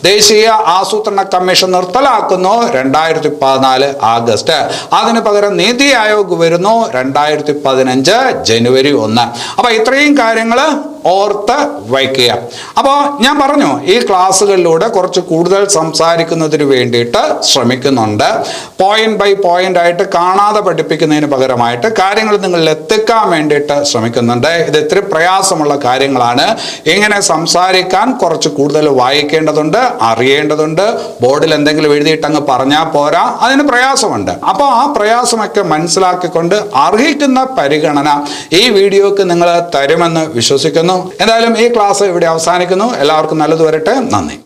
ദേശീയ ആസൂത്രണ കമ്മീഷൻ നിർത്തലാക്കുന്നു 2014 ആഗസ്റ്റ്. അതിന് പകരം നീതി ആയോഗ് വരുന്നു 2015 ജനുവരി 1. അപ്പൊ ഇത്രയും കാര്യങ്ങൾ ഓർത്ത് വയ്ക്കുക. അപ്പോൾ ഞാൻ പറഞ്ഞു ഈ ക്ലാസ്സുകളിലൂടെ കുറച്ച് കൂടുതൽ സംസാരിക്കുന്നതിന് വേണ്ടിയിട്ട് ശ്രമിക്കുന്നുണ്ട്. പോയിന്റ് ബൈ പോയിന്റ് ആയിട്ട് കാണാതെ പഠിപ്പിക്കുന്നതിന് പകരമായിട്ട് കാര്യങ്ങൾ നിങ്ങളിൽ എത്തിക്കാൻ വേണ്ടിയിട്ട് ശ്രമിക്കുന്നുണ്ട്. ഇത് ഇത്തിരി പ്രയാസമുള്ള കാര്യങ്ങളാണ്. ഇങ്ങനെ സംസാരിക്കാൻ കുറച്ച് കൂടുതൽ വായിക്കേണ്ടതുണ്ട്, അറിയേണ്ടതുണ്ട്. ബോർഡിൽ എന്തെങ്കിലും എഴുതിയിട്ട് അങ്ങ് പറഞ്ഞാൽ പോരാ, അതിന് പ്രയാസമുണ്ട്. അപ്പോൾ ആ പ്രയാസമൊക്കെ മനസ്സിലാക്കിക്കൊണ്ട് അർഹിക്കുന്ന പരിഗണന ഈ വീഡിയോക്ക് നിങ്ങൾ തരുമെന്ന് വിശ്വസിക്കുന്നു. എന്തായാലും ഈ ക്ലാസ് ഇവിടെ അവസാനിക്കുന്നു. എല്ലാവർക്കും നല്ലത് വരട്ടെ. നന്ദി.